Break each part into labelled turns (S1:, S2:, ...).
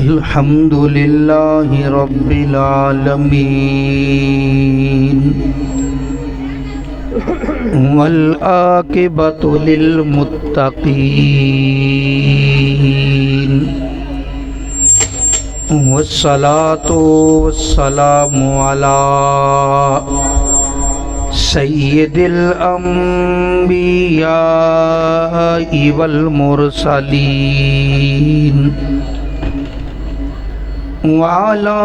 S1: अल्हम्दुलिल्लाहि रब्बिल आलमीन वल आकिबतु लिल मुत्तकीन वस्सलातु वस्सलामु अला सय्यिदिल अंबिया वल मुरसलीन वाला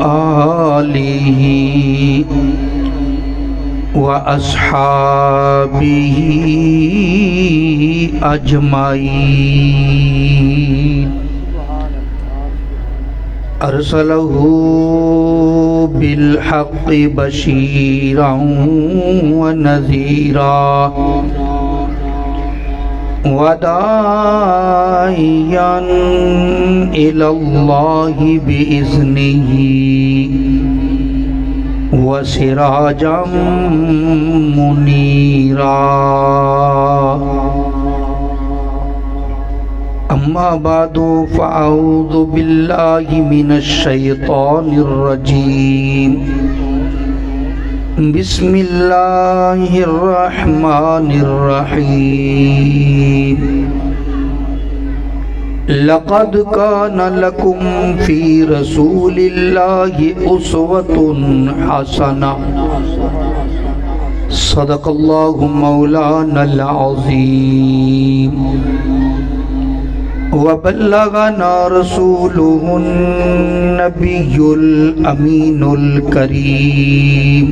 S1: आलिही व अस्हाबिही अजमाईन। अरसलहू बिल हक़्क़ि बशीरन व नज़ीरा वदाइयन इलल्लाहि बिइज़्निही व सिराजम मुनीरा। अम्मा बादु फ़अऊज़ु बिल्लाहि मिनश शैतानिर रजीम। बिस्मिल्लाहिर्रहमानिर्रहीम। लक़द कान लकुम फ़ी रसूलिल्लाहि उस्वतुन हसना। सदक़ल्लाहु मौलानल अज़ीम व बल्लगना रसूलुहुन नबियुल अमीनुल करीम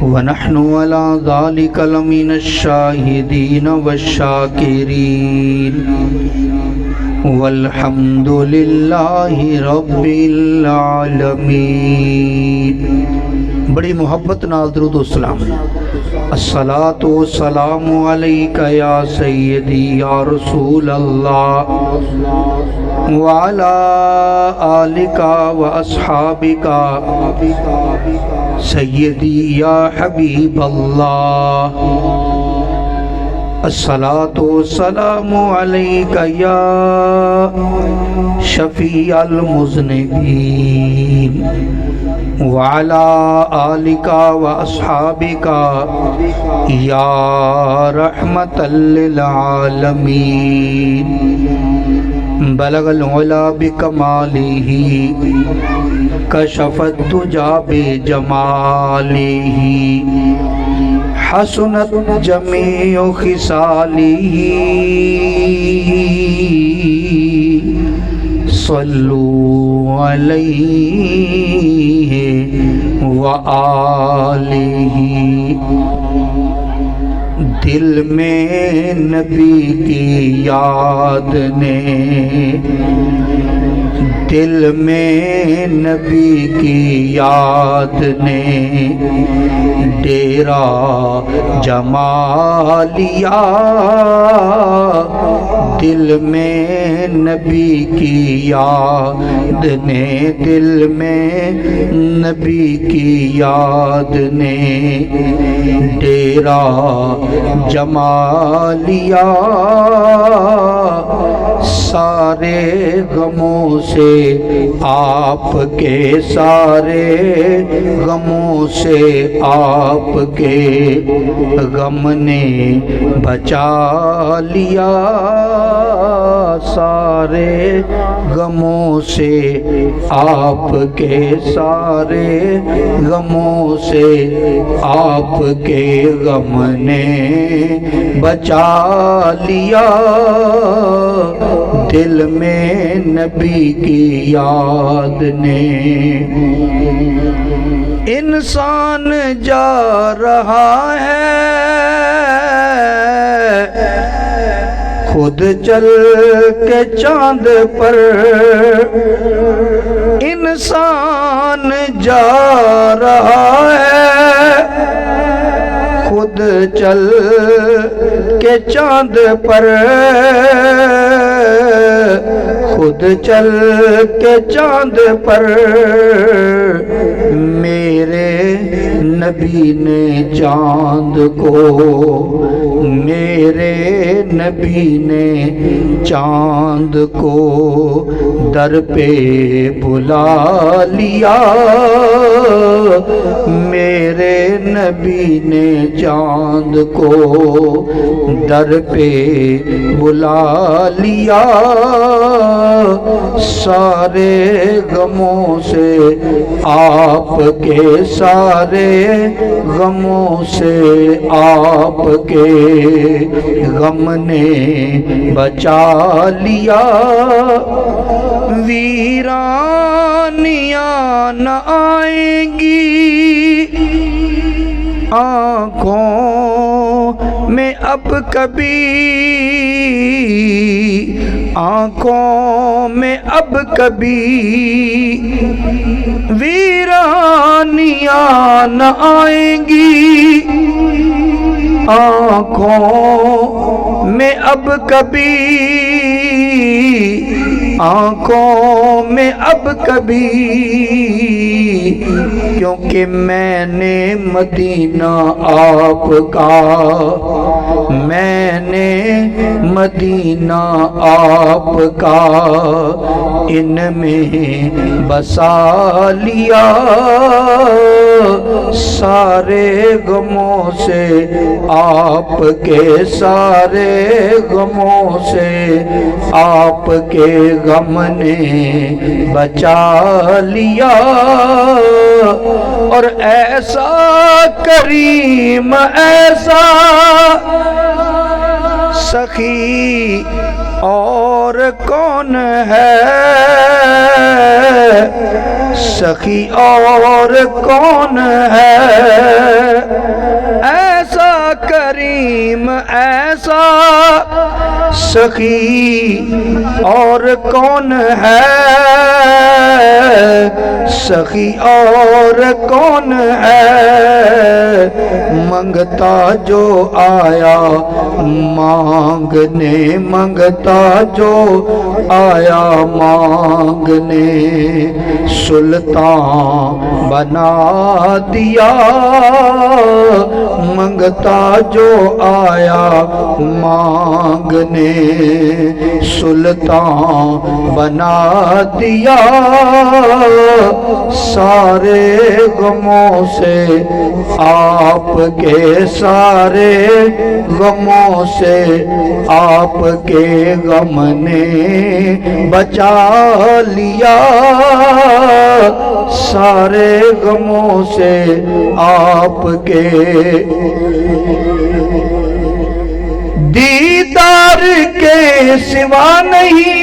S1: व नहनु अला ज़ालिका लमिनश शाहिदीन वश्शाकिरीन वल्हम्दुलिल्लाहि रब्बिल आलमीन। बड़ी मोहब्बत नाल दरूद व सलाम। अस्सलातु वस्सलामु अलैका या सय्यदी या रसूल अल्लाह व अला आलिका व अस्हाबिका सय्यदी या हबीब अल्लाह। अस्सलातु वस्सलामु अलैका या शफीअल मुज़निबीन व अला आलिका व अस्हाबिका या रहमतल लिल आलमीन। बलगल उला बिकमालिही कशफत दुजा बिजमालिही हसनत जमीउ खिसालिही सल्लू अलैहि व आलिही। दिल में नबी की याद ने, दिल में नबी की याद ने डेरा जमा लिया। दिल में नबी की याद ने, दिल में नबी की याद ने डेरा जमा लिया। सारे गमों से आपके, सारे गमों से आपके गम ने बचा लिया। सारे गमों से आपके, सारे गमों से आपके गम ने बचा लिया। दिल में नबी की याद ने। इंसान जा रहा है खुद चल के चांद पर। इंसान जा रहा है खुद चल के चांद पर। खुद चल के चांद पर मेरे नबी ने चांद को, मेरे नबी ने चांद को दर पे बुला लिया। मेरे नबी ने चांद को दर पे बुला लिया। सारे गमों से आपके, सारे गमों से आपके गम ने बचा लिया। वीरानियां न आएंगी आँखों में अब कभी, आँखों में अब कभी। वीरानियां न आएंगी आँखों में अब कभी, आँखों में अब कभी। क्योंकि मैंने मदीना आपका, मैंने मदीना आपका इनमें बसा लिया। सारे गमों से आपके, सारे गमों से आपके गम ने बचा लिया। और ऐसा करीम, ऐसा सखी और कौन है, सखी और कौन है। ऐसा करीम, ऐसा सखी और कौन है, सखी और कौन है। मंगता जो आया मांगने, मंगता जो आया मांगने, सुल्तान बना दिया। मंगता जो आया मांगने, सुल्तान बना दिया। सारे गमों से आपके, सारे गमों से आपके गम ने बचा लिया। सारे गमों से आपके दीदार के सिवा नहीं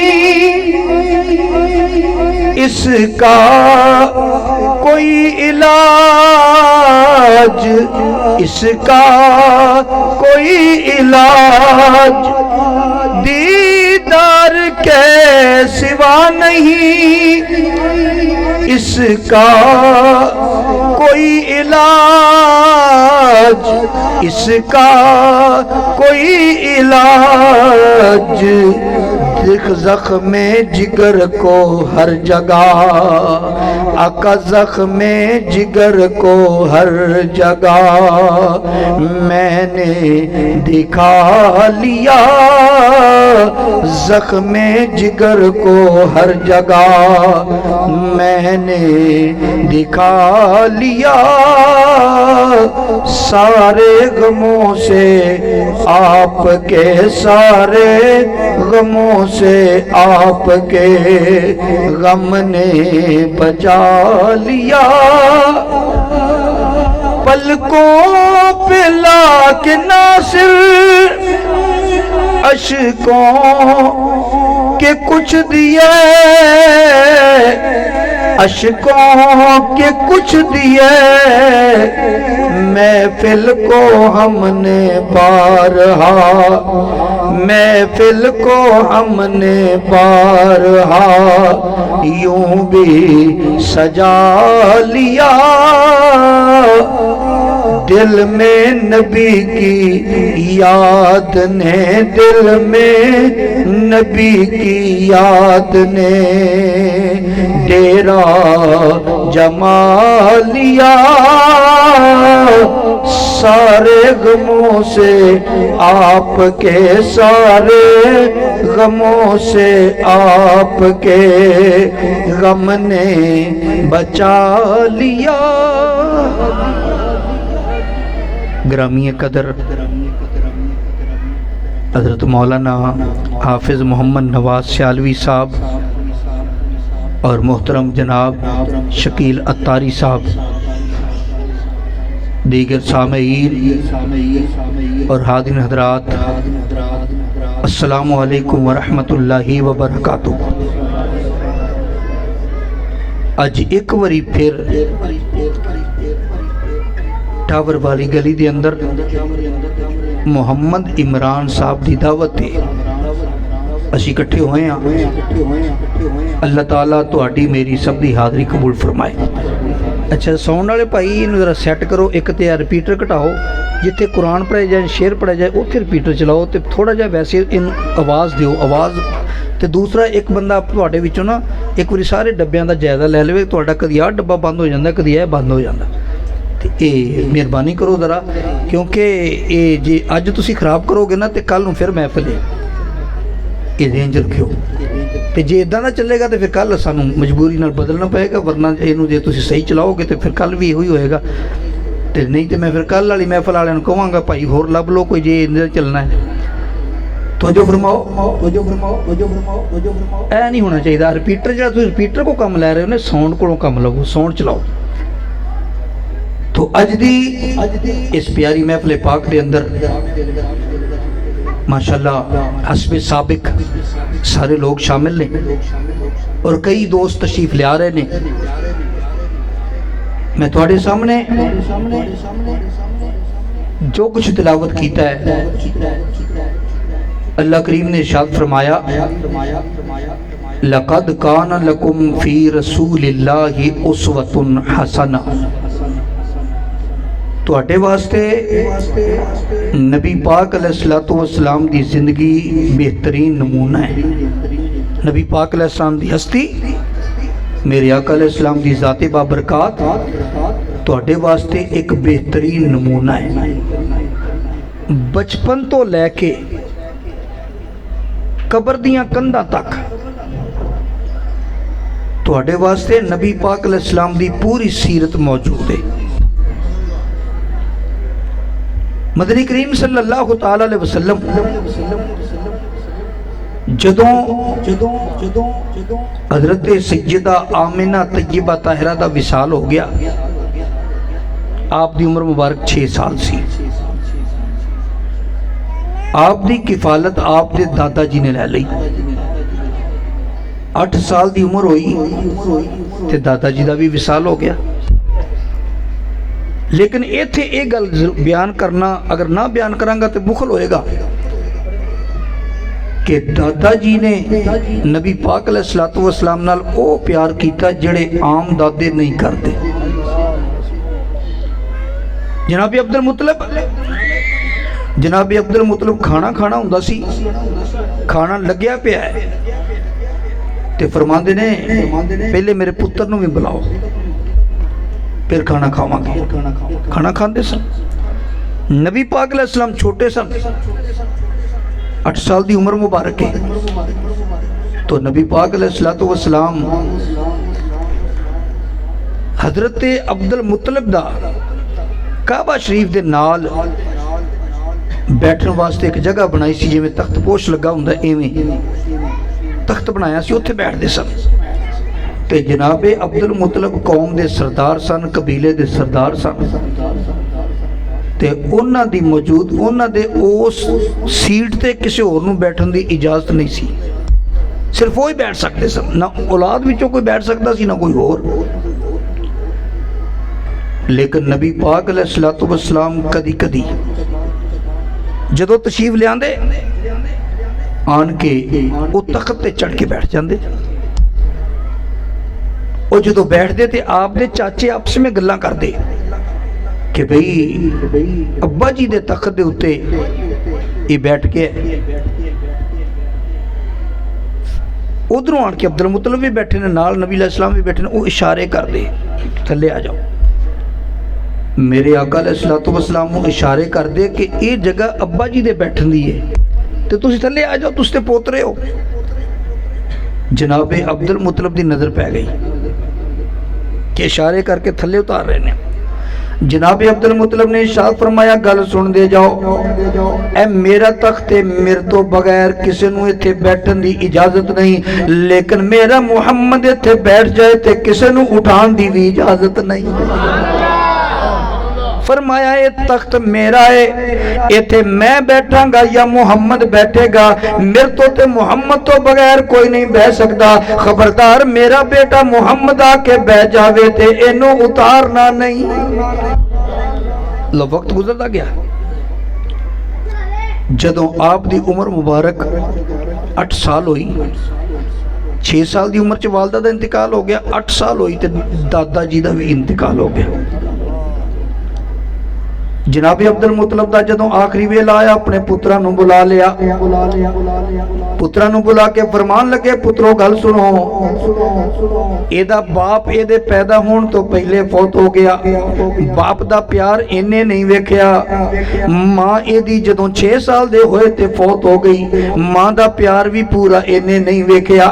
S1: इसका कोई इलाज, इसका कोई इलाज। दीदार के सिवा नहीं इसका कोई इलाज, इसका कोई इलाज। दिख ज़ख्म जिगर को हर जगह, आका ज़ख्म जिगर को हर जगह मैंने दिखा लिया। ज़ख्म जिगर को हर जगह मैंने दिखा लिया। सारे गमों से आपके, सारे गमों से आपके गम ने बचा लिया। पलकों पे लाके नासिर अशकों के कुछ दिए, अशकों के कुछ दिए। महफिल को हमने बारहा, महफिल को हमने बारहा यूं भी सजा लिया। दिल में नबी की याद ने, दिल में नबी की याद ने डेरा जमा लिया। सारे गमों से आपके, सारे गमों से आपके गम ने बचा लिया। ग्रामीय कदर हज़रत मौलाना हाफिज़ मोहम्मद नवाज सियालवी साहब और मोहतरम जनाब शकील अत्तारी साहब, दीगर सामईन और हाज़िरीन हज़रात, अस्सलामु अलैकुम वरहमतुल्लाहि वबरकातुहू। अज एक बारी फिर टावर वाली गली के अंदर मुहम्मद इमरान साहब की दावत है असी इकट्ठे हुए हाँ। अल्लाह ताला तुहाडी मेरी सब की हाज़री कबूल फरमाए। अच्छा साउंड वाले भाई इन्हू जरा सैट करो, एक तो यार रिपीटर घटाओ, जिथे कुरान पढ़ाया जाए शेर पढ़ाया जाए उत्थे रिपीटर चलाओ, तो थोड़ा जहा वैसे इन आवाज़ दिओ आवाज़। तो दूसरा एक बंदा तुहाडे विचों ना एक बारी सारे डब्बियां दा जायज़ा लै लवे, तुहाडा कदी आह डब्बा बंद हो जाता कदी यह बंद हो जाता। तो ये मेहरबानी करो ज़रा, क्योंकि ये जे अज तुसीं खराब करोगे ना तो कल नूं फिर महफिल है, ये रेंज रखियो। तो जे इदां दा चलेगा तो फिर कल सानू मजबूरी नाल बदलना पएगा, वरना इहनूं जे तुसीं सही चलाओगे तो फिर कल भी यही होएगा। तो नहीं तो मैं फिर कल वाली महफिल वालिआं नूं कहांगा भाई होर लभ लो कोई जे इन्हां चलना है। तवज्जो फरमाओ, तवज्जो फरमाओ, तवज्जो फरमाओ, तवज्जो फरमाओ। ऐ नहीं होना चाहिए रिपीटर, जो तुसीं रिपीटर को कम लै रहे हो ना, साउंड कोलों कम लवो, साउंड चलाओ। तो अज दी इस प्यारी महफिल पाक के अंदर माशाअल्लाह हस्बे साबिक सारे लोग शामिल ने और कई दोस्त तशरीफ ले आ रहे ने। मैं थोड़े सामने जो कुछ तिलावत कीता है, अल्लाह करीम ने इरशाद फरमाया, लक़द कान लकुम फ़ी रसूलिल्लाहि उस्वतुन हसना। तुहाडे वास्ते नबी पाक अलैहिस्सलातु वस्सलाम दी जिंदगी बेहतरीन नमूना है। नबी पाक अलैहिस्सलाम दी हस्ती, मेरे आका अलैहिस्सलाम दी ज़ाते बाबरकात तुहाडे वास्ते एक बेहतरीन नमूना है। बचपन तो लैके कबर दियां कंधां तक तुहाडे वास्ते नबी पाक अलैहिस्सलाम दी पूरी सीरत मौजूद है। मदनी करीम सल्लल्लाहु तआला अलैहि वसल्लम जदों हज़रत सैयदा आमिना तय्यबा ताहिरा दा विसाल हो गया, आप दी उम्र मुबारक 6 साल सी। आप दी किफालत आप दे दादा जी ने लै लई। 8 साल दी उम्र होई ते दादा जी दा भी विसाल हो गया। लेकिन इत्थे ये गल बयान करना, अगर ना बयान करांगा तो मुखल होएगा कि दादा जी ने नबी पाक अलैहिस्सलातु वस्सलाम नाल ओ प्यार कीता जिहड़े आम दादे नहीं करते। जनाबे अब्दुल मुतलब खाना खाना हुंदा सी, खाना लग्या पिया है ते फरमांदे ने पहले मेरे पुत्र नूं भी बुलाओ फिर खाना खावांगे। खाना खाते सन। नबी पाक अलैहिस्सलाम छोटे सन, 8 साल की उम्र मुबारक है। तो नबी पाक अलैहिस्सलातु वस्सलाम हजरत अब्दुल मुतलब दा काबा शरीफ दे नाल बैठने वास्ते एक जगह बनाई सी, जिवें तख्तपोश लगा हुंदा इवें तख्त बनाया सी, उत्थे बैठते सन। ते जनाबे अब्दुल मुतलब कौम दे सरदार सन, कबीले दे सरदार सन। ते उन्हां दी मौजूद उन्हां दे उस सीट ते किसी होर नूं बैठण दी इजाजत नहीं सी, सिर्फ वो ही बैठ सकते सन। ना औलाद विचों कोई बैठ सकता सी ना कोई होर। लेकिन नबी पाक अलैहिस्सलातु वस्सलाम कदी कदी जदों तशरीफ लियादे आन के वो तख्त ते चढ़ के बैठ जाते। और जो बैठते तो आप दे चाचे आपस में गल्लां करते। कि भाई अब्बा जी दे तख्त दे उत्ते ये बैठ के उधरों आन के अब्दुल मुतलब भी बैठे ने नाल नबी अलैहिस्सलाम भी बैठे ने, वो इशारे कर दे थले आ जाओ। मेरे आका अलैहिस्सलातु वस्सलाम को इशारे कर दे कि ये जगह अब्बा जी दे बैठन दी है तो तुसी थले आ जाओ, तुस ते पोतरे हो। जनाबे अब्दुल मुतलब दी नज़र पै गई कि इशारे करके थले उतार रहे हैं। जनाबे अब्दुल मुतलब ने इरशाद फरमाया गल सुन दे जाओ, ए मेरा तख्त है, मेरे तो बगैर किसी नूं इत्थे बैठन दी इजाजत नहीं, लेकिन मेरा मुहम्मद इत्थे बैठ जाए तो किसी नूं उठान दी भी इजाजत नहीं। फरमाया ये तख्त मेरा है, इत्थे मैं बैठांगा या मुहम्मद बैठेगा, मेरे तो ते मुहम्मद तो बगैर कोई नहीं बह सकता। खबरदार मेरा बेटा मुहम्मद आके बह जावे ते इनू उतारना नहीं। लो वक्त गुजरता गया, जदों आप दी उम्र मुबारक 8 साल हुई, 6 साल दी उम्र च वालदा दा इंतकाल हो गया, 8 साल हुई ते दादा जी दा भी इंतकाल हो गया। जनाबे अब्दुल मुतलब दा जदों आखिरी वेला आया, अपने पुत्रा नूं बुला लिया, पुत्रा नूं बुला के फरमान लगे पुत्रो गल सुनो, एदा बाप एदे पैदा होने तो पहले फौत हो गया, बाप दा प्यार इन्ने नहीं वेख्या, मां एदी जदों 6 साल दे होए ते फौत हो गई, मां दा प्यार भी पूरा इन्ने नहीं वेख्या।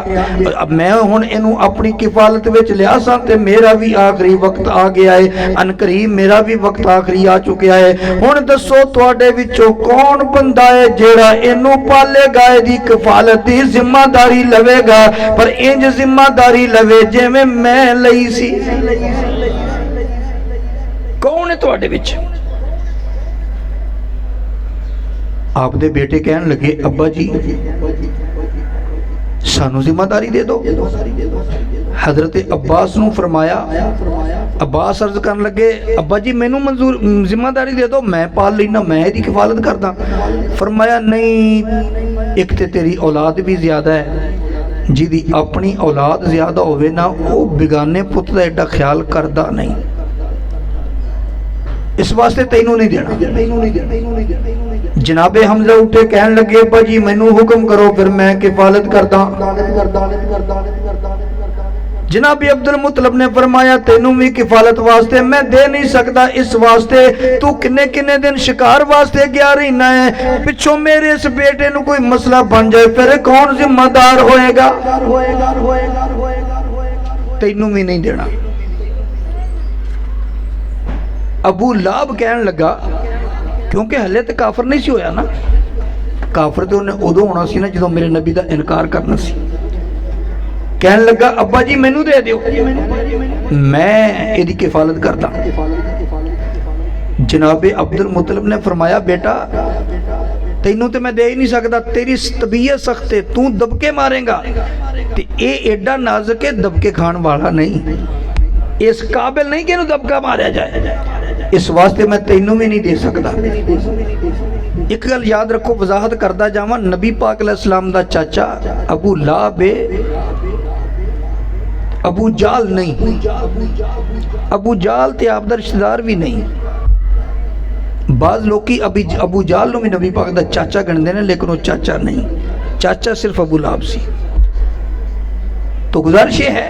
S1: अब मैं हुण इनू अपनी किफालत विच लिया सा ते मेरा भी आखिरी वक्त आ गया है, अनकरीब मेरा भी वक्त आखिरी आ चुका है। हुण दसो तुहाडे विचों कौन बंदा है जेड़ा इनू पालेगा, इहदी किफालत दी जिम्मेदारी लवेगा, पर इंज जिम्मेदारी लवे जिवें मैं लई सी। कौन है तुहाडे विच? आपदे बेटे कहन लगे अब्बा जी सानू जिम्मेदारी दे दो। हजरत अब्बास नूं फरमाया, अब्बास अर्ज करन लगे अब्बा जी मैनू मंजूर जिम्मेदारी दे दो, मैं पाल लेना, मैं इसकी किफालत करदा। फरमाया नहीं, एक ते तेरी औलाद भी ज्यादा है, जिदी अपनी औलाद ज्यादा होवे ना वो बेगाने पुत दा एडा ख्याल करदा नहीं, इस वास्ते तैनू नहीं देना। जनाबे हमजा उठे कहन लगे अब्बा जी मैनू हुक्म करो फिर मैं किफालत करदा। जनाबे अब्दुल मुतलब ने फरमाया तेनू भी किफालत वास्ते मैं दे नहीं सकता, इस वास्ते तू किन्ने किन्ने दिन शिकार वास्ते गया रहना है, पिछों मेरे इस बेटे नू कोई मसला बन जाए फिर कौन जिम्मेदार होएगा? तेनू भी नहीं देना। अबू लाब कहन लगा, क्योंकि हले तो काफर नहीं सी होया ना, काफर तो उन्हें उदों होना सी ना जो मेरे नबी का इनकार करना सी। कहन लगा अब्बा जी मैनू दे दियो, मैं इसकी किफालत करदा। जनाबे अब्दुल मुतलब ने फरमाया बेटा तैनू तो मैं दे ही नहीं सकता, तेरी तबीयत सख्त है, तू दबके मारेगा, ते ये एडा नाजुक है दबके खान वाला नहीं, इस काबिल नहीं कि दबका मारा जाए, इस वास्ते मैं तेनू भी नहीं दे सकता। एक गल याद रखो, वजाहत करदा जावां, नबी पाक अलैहिस्सलाम दा चाचा अबू लाब अबू जाल नहीं, अबू जाल ते आप दा रिश्तेदार भी नहीं। बाज लोग अबू जाल नूं भी नबी पाक दा चाचा गणदे ने, लेकिन वो चाचा नहीं, चाचा सिर्फ अबू लाब सी। तो गुजारिश है,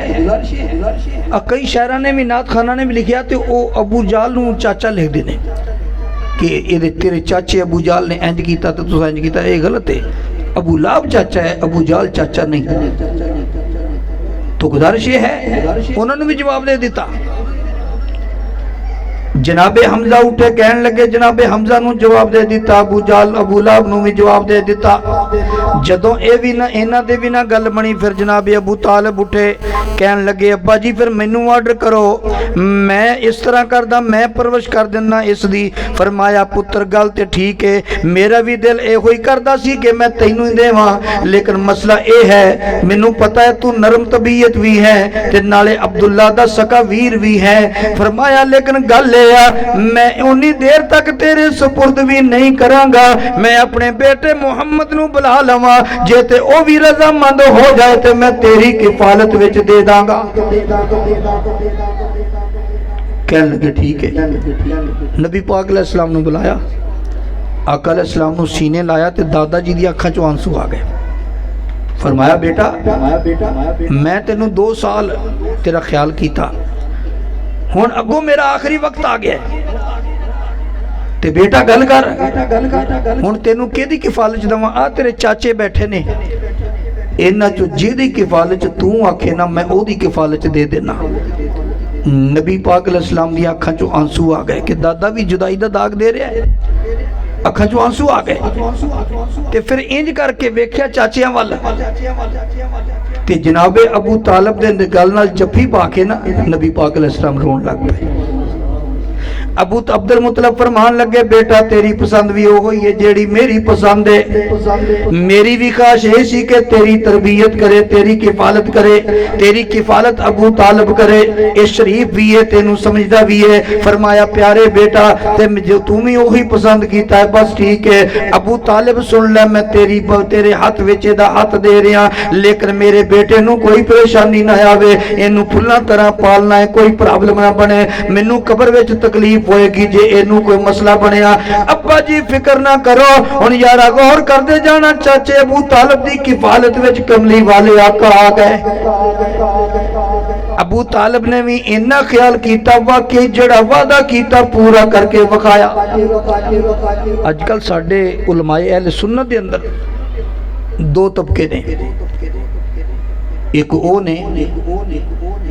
S1: कई शायरा ने भी नात खाना ने भी लिखा तो वो अबू जाल नूं चाचा लिख देने कि ये तेरे चाचे अबू जाल ने इंज किया तो तुस इंज किया, ये गलत है। अबू लाब चाचा है, अबू जाल चाचा नहीं। तो गुजारिश है, उन्होंने भी जवाब दे दिता। जनाबे हमजा उठे कहन लगे, जनाबे हमजा नूं जवाब दे दिता, अबू जाल अबू लाब नूं भी जवाब दे दिता। जदों ये भी ना इन्हां दे भी ना गल बनी, फिर जनाबे अबू तालिब उठे कहन लगे अब्बा जी फिर मैनू ऑर्डर करो, मैं इस तरह करदा, मैं परवरिश कर देना इसदी। फरमाया पुत्र गल ते ठीक है, मेरा भी दिल इहो ही करदा सी कि मैं तैनू ही देवां, लेकिन मसला ये है मैनू पता है तू नरम तबीयत भी है ते नाले अब्दुल्ला दा सका वीर भी है। फरमाया लेकिन गल मैं उन्नी देर तक तेरे सुपुर्द भी नहीं करांगा, मैं अपने बेटे मुहम्मद नूं बुला लवां, जे ते ओ भी रजामंद हो जाए तो मैं तेरी किफालत विच दे दांगा। कह लगे ठीक है। नबी पाक अलैहिस्सलाम ने बुलाया, आका अलैहिस्सलाम ने सीने लाया तो दादा जी दी अखां चों आंसू आ गए। फरमाया बेटा मैं तेनू 2 साल तेरा ख्याल किया, हुण अगों मेरा आखिरी वक्त आ गया ते बेटा गल कर, हुण तेनू किहदी किफालत देवां? आ तेरे चाचे बैठे ने, इन्हां चों जिहदी किफालत तू आखे ना मैं ओहदी किफालत दे देना। नबी पाक अलैहिस्सलाम दी अखां चों आंसू आ गए कि दादा भी जुदाई दा दाग दे रहा है। अखां चों आंसू आ गए ते फिर इंज करके वेख्या चाचियां वाल ते जनाबे अबू तालिब दे गल नाल जफ्फी पा के ना नबी पाक अलैहिस्सलाम रोन लग पे। अबू अब्दुल मुतलब फरमान लगे बेटा तेरी पसंद भी वो ही है जेड़ी मेरी पसंद है। मेरी भी ख्वाहिश ये सी कि तेरी तरबियत करे, तेरी किफालत करे, तेरी किफालत अबू तालिब करे। ये शरीफ भी है, तेनू समझदा भी है। फरमाया प्यारे बेटा ते जो तू भी वही पसंद किया है बस ठीक है। अबू तालिब सुन ले मैं तेरे हाथ विच दा हाथ दे रहा, लेकिन मेरे बेटे नू कोई परेशानी ना आवे, इनू फुल्लां तरह पालना है, कोई प्रॉब्लम ना बने, मैनू कबर विच तकलीफ होएगी जे इनू कोई मसला बनया। अब्बा जी फिक्र ना करो, हुण यारा गौर करदे जाना चाचे अबू तालिब दी किफालत विच कमली वाले आका आ गए। अबू तालिब ने भी इन्ना ख्याल किया, वाकई जड़ा वादा किया पूरा करके विखाया। अजकल साडे उलमाए अहले सुन्नत दे अंदर 2 तबके ने, एक वो ने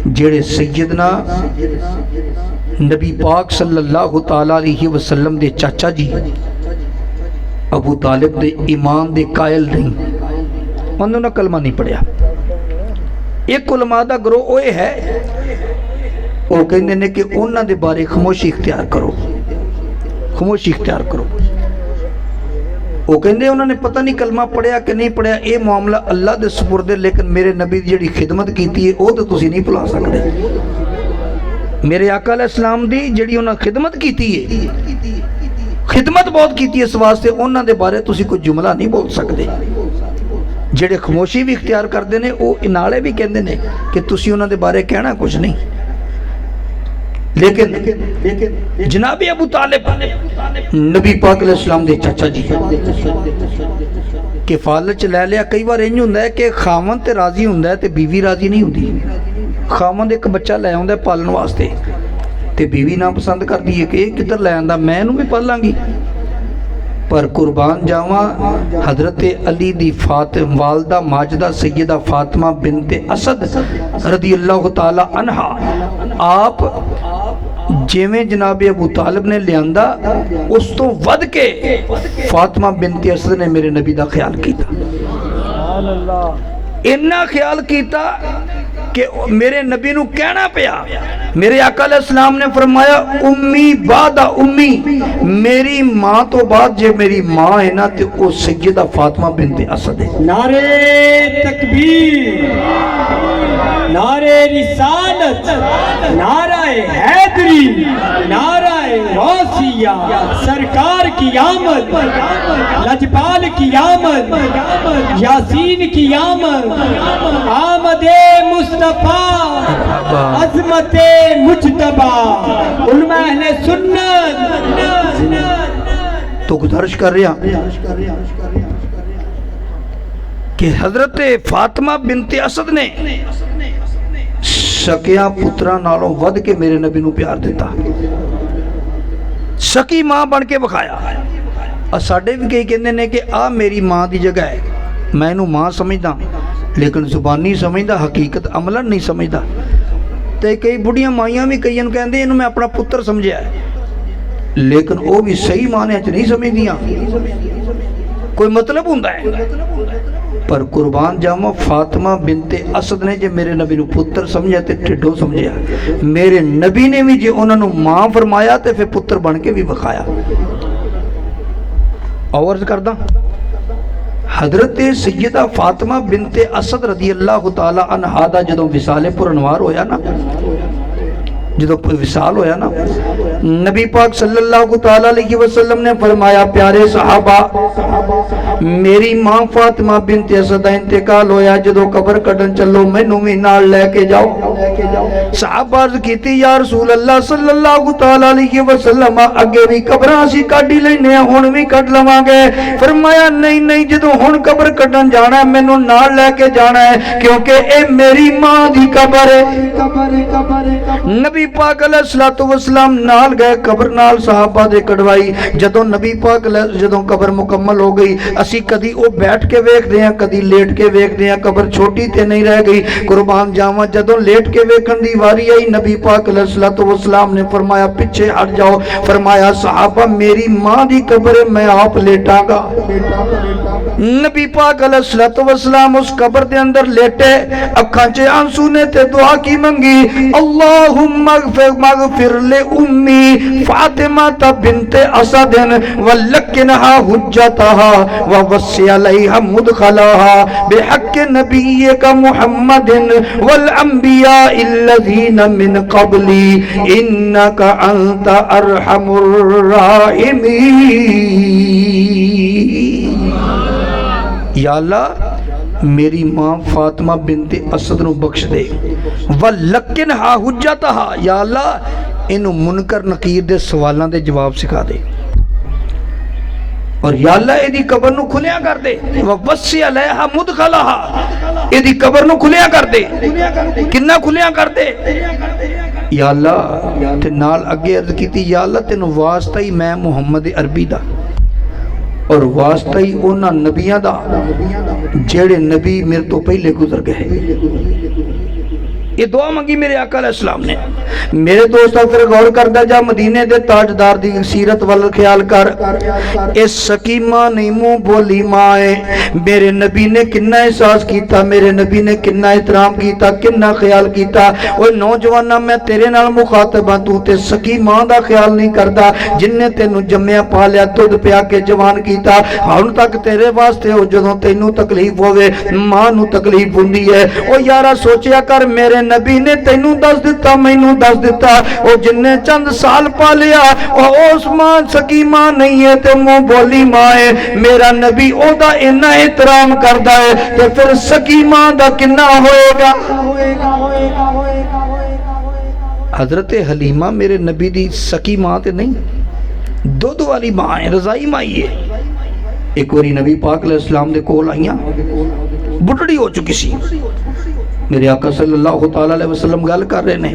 S1: जेड़े सैयदना नबी पाक सल्लल्लाहु तआला अलैहि वसल्लम दे चाचा जी अबू तालिब दे ईमान दे कायल नहीं, उन्होंने कलमा नहीं पढ़िया। एक उलमा दा ग्रोह वो है, वो कहते हैं कि उन्होंने दे बारे खामोशी इख्तियार करो, खामोशी इख्तियार करो। वो कहते उन्होंने पता नहीं कलमा पढ़िया कि नहीं पढ़िया, ये मामला अल्लाह दे सुपुर्द है, लेकिन मेरे नबी दी जिहड़ी खिदमत की है वो तो तुसीं नहीं भुला सकते। मेरे आका अलैहिस्सलाम दी जिहड़ी उन्होंने खिदमत की है, खिदमत बहुत की इस वास्ते उन्होंने दे बारे तुसीं कोई जुमला नहीं बोल सकते। जेड़े खामोशी भी इख्तियार करते हैं वो इनाले भी कहते हैं कि तुसीं उन्होंने बारे कहना कुछ नहीं। लेकिन जनाबे अबू तालिब नबी पाक अलैहिस्सलाम दे चाचा जी किफालत च लै लिया। कई बार इंज हुंदा है कि खावंद ते राजी हुंदा है ते बीवी राजी नहीं हुंदी। खावंद एक बच्चा लै आउंदा पालन वास्ते ते बीवी ना पसंद करदी है कि किधर लै आंदा, मैं इहनूं भी पालांगी। पर कुर्बान जावा हजरत अली दी फातिमा वालदा माजदा सैयदा फातिमा बिनते असद रदी अल्लाह तआला अन्हा आप जिवें जनाबे अबू तालिब ने लियांदा उस तो वध के फातिमा बिनते असद ने मेरे नबी दा ख्याल किया। इन्ना ख्याल किया कि मेरे नबी नू कहना पिया। मेरे आका अलैहिस्सलाम ने फरमाया उम्मी बादा उम्मी, मेरी मां तो बाद जे मेरी मां है ना तो वो सैयदा फातिमा बिनते असद है।
S2: नारे तकबीर, नारे रिसालत, नाराए हैदरी, नाराए गौसिया, सरकार की आमद, लजपाल की आमद, यासीन की आमद, आमदे मुस्तफा, अज़मते मुज्तबा, उलमा अहले सुन्नत।
S1: तो गुजारिश कर रहा कि हजरत फातिमा बिनते असद ने सकिया पुत्रा नालों वध के मेरे नबी नू प्यार दिता, सकी मां बन के विखाया। और साडे भी कई कहते हैं कि आ मेरी मां की जगह है, मैं इनू मां समझदा लेकिन जुबानी समझदा, हकीकत अमलन नहीं समझदा। तो कई बुढ़ियां माइयां भी कई कहते इनू मैं अपना पुत्र समझिया है, लेकिन वो भी सही माने च नहीं समझदियां, कोई मतलब हुंदा है। पर कुर्बान जावा फातिमा बिनते असद ने जे मेरे नबी नू पुत्र समझा तो ढिडों समझिया, मेरे नबी ने भी जे उन्होंने मां फरमाया तो फिर पुत्र बन के भी विखाया। और करदा हजरत सैयदा फातिमा बिनते असद रदी अल्लाह तआला अन्हा दा जदों विसाले पुरनवार होया ना, जो विसाल होया ना, नबी पाक सल्लल्लाहु तआला अलैहि वसल्लम ने फरमाया, प्यारे सहाबा, मेरी मां फातिमा बिनत असद दा इंतकाल होया, जो कबर कढन चलो मैनू भी नाल लेके जाओ। सहाबा अर्ज कीती, या रसूल अल्लाह सल्लल्लाहु तआला अलैहि वसल्लम, अगे भी कबरां असीं कढ ही लैने, हुण भी कढ लवांगे। फरमाया, नहीं नहीं, जो हुण कबर कढन जाना है मैनू नाल लेके जाना है, क्योंकि ए मेरी मां दी कबर है। नबी पाक अलैहिस्सलातु वस्सलाम नाल गए, कबर नाल सहाबा दे कढवाई। जदों नबी पाक जदों कबर मुकम्मल हो गई, असीं कदी ओ बैठ के वेखदे हां, कदी लेट के वेखदे हां, कबर छोटी ते नहीं रह गई। कुर्बान जावां, जदों लेट के वेखण दी वारी आई, नबी पाक अलैहिस्सलातु वस्सलाम ने फरमाया, पीछे हट जाओ। फरमाया, सहाबा मेरी मां दी कबर है, मैं आप लेटांगा। नबी पाक अलैहिस्सलातु वस्सलाम उस कबर दे अंदर लेटे, अखां च आंसू ने ते दुआ की मंगी, अल्लाहुम्मा मगफिर ले उम्मी फातिमा बिनत असद वलक्किनहा हुज्जतहा व वस्सी अलैहा मुदखलहा बिहक़्क़ नबिय्यिका मुहम्मदिन वल अंबिया अल्लज़ीना मिन क़ब्ली इन्नका अंता अरहमुर राहिमीन। या अल्लाह, मेरी मां फातिमा बिनते असद नूं बख्श दे, व लकिन हा हुज्जतहा, या अल्लाह इनू मुनकर नकीर दे सवालों दे जवाब सिखा दे, और या अल्लाह इहदी कबर नूं खुलिया कर दे, व वस्सी अलैहा मुदखलहा, इहदी कबर नूं खुलिया कर दे। किन्ना खुलिया कर दे? या अल्लाह, ते नाल अगे अर्ज कीती, या अल्लाह तेनू वास्ता ही मैं मुहम्मद अरबी दा और वास्ता ही उन्हां नबियां दा जेड़े नबी मेरे तो पहले गुजर गए। ये दुआ मंगी मेरे आका अलैहिस्सलाम ने। मेरे दोस्त फिर गौर करदा जा, मदीने दे ताजदार दी सीरत वाल ख्याल कर। इस सकीमा नहीं मुंह बोली मां है। मेरे नबी ने किन्ना एहसास कीता, मेरे नबी ने किन्ना एहतराम कीता, किन्ना ख्याल कीता। ओए नौजवाना, मैं तेरे नाल मुखातब हां, तू ते सकी मां दा ख्याल नहीं करदा, जिन्ने तेनू जम्मिया पालिया, दुध पिया के जवान कीता। हुण तक तेरे वास्ते हो, जदों तेनू तकलीफ होवे मां नू तकलीफ हुंदी है। ओ यारा सोचिया कर, मेरे नबी ने तेनू दस दिता, मैनू दस दिता, ओ जिन्ने चंद साल पालिया उस मां सकी मां नहीं है ते मुंह बोली मां है। मेरा नबी ओदा इन्ना एहतराम करदा है, ते फिर सकी मां दा किन्ना होएगा। हजरत हलीमा मेरे नबी दी सकी मां ते नहीं, दुध वाली मां है, रजाई माई है। एक बारी नबी पाक अलैहिस्सलाम दे कोल आईयां, बुढ़ड़ी हो चुकी सी। मेरे आका सल्लल्लाहु तआला अलैहि वसल्लम गल कर रहे ने,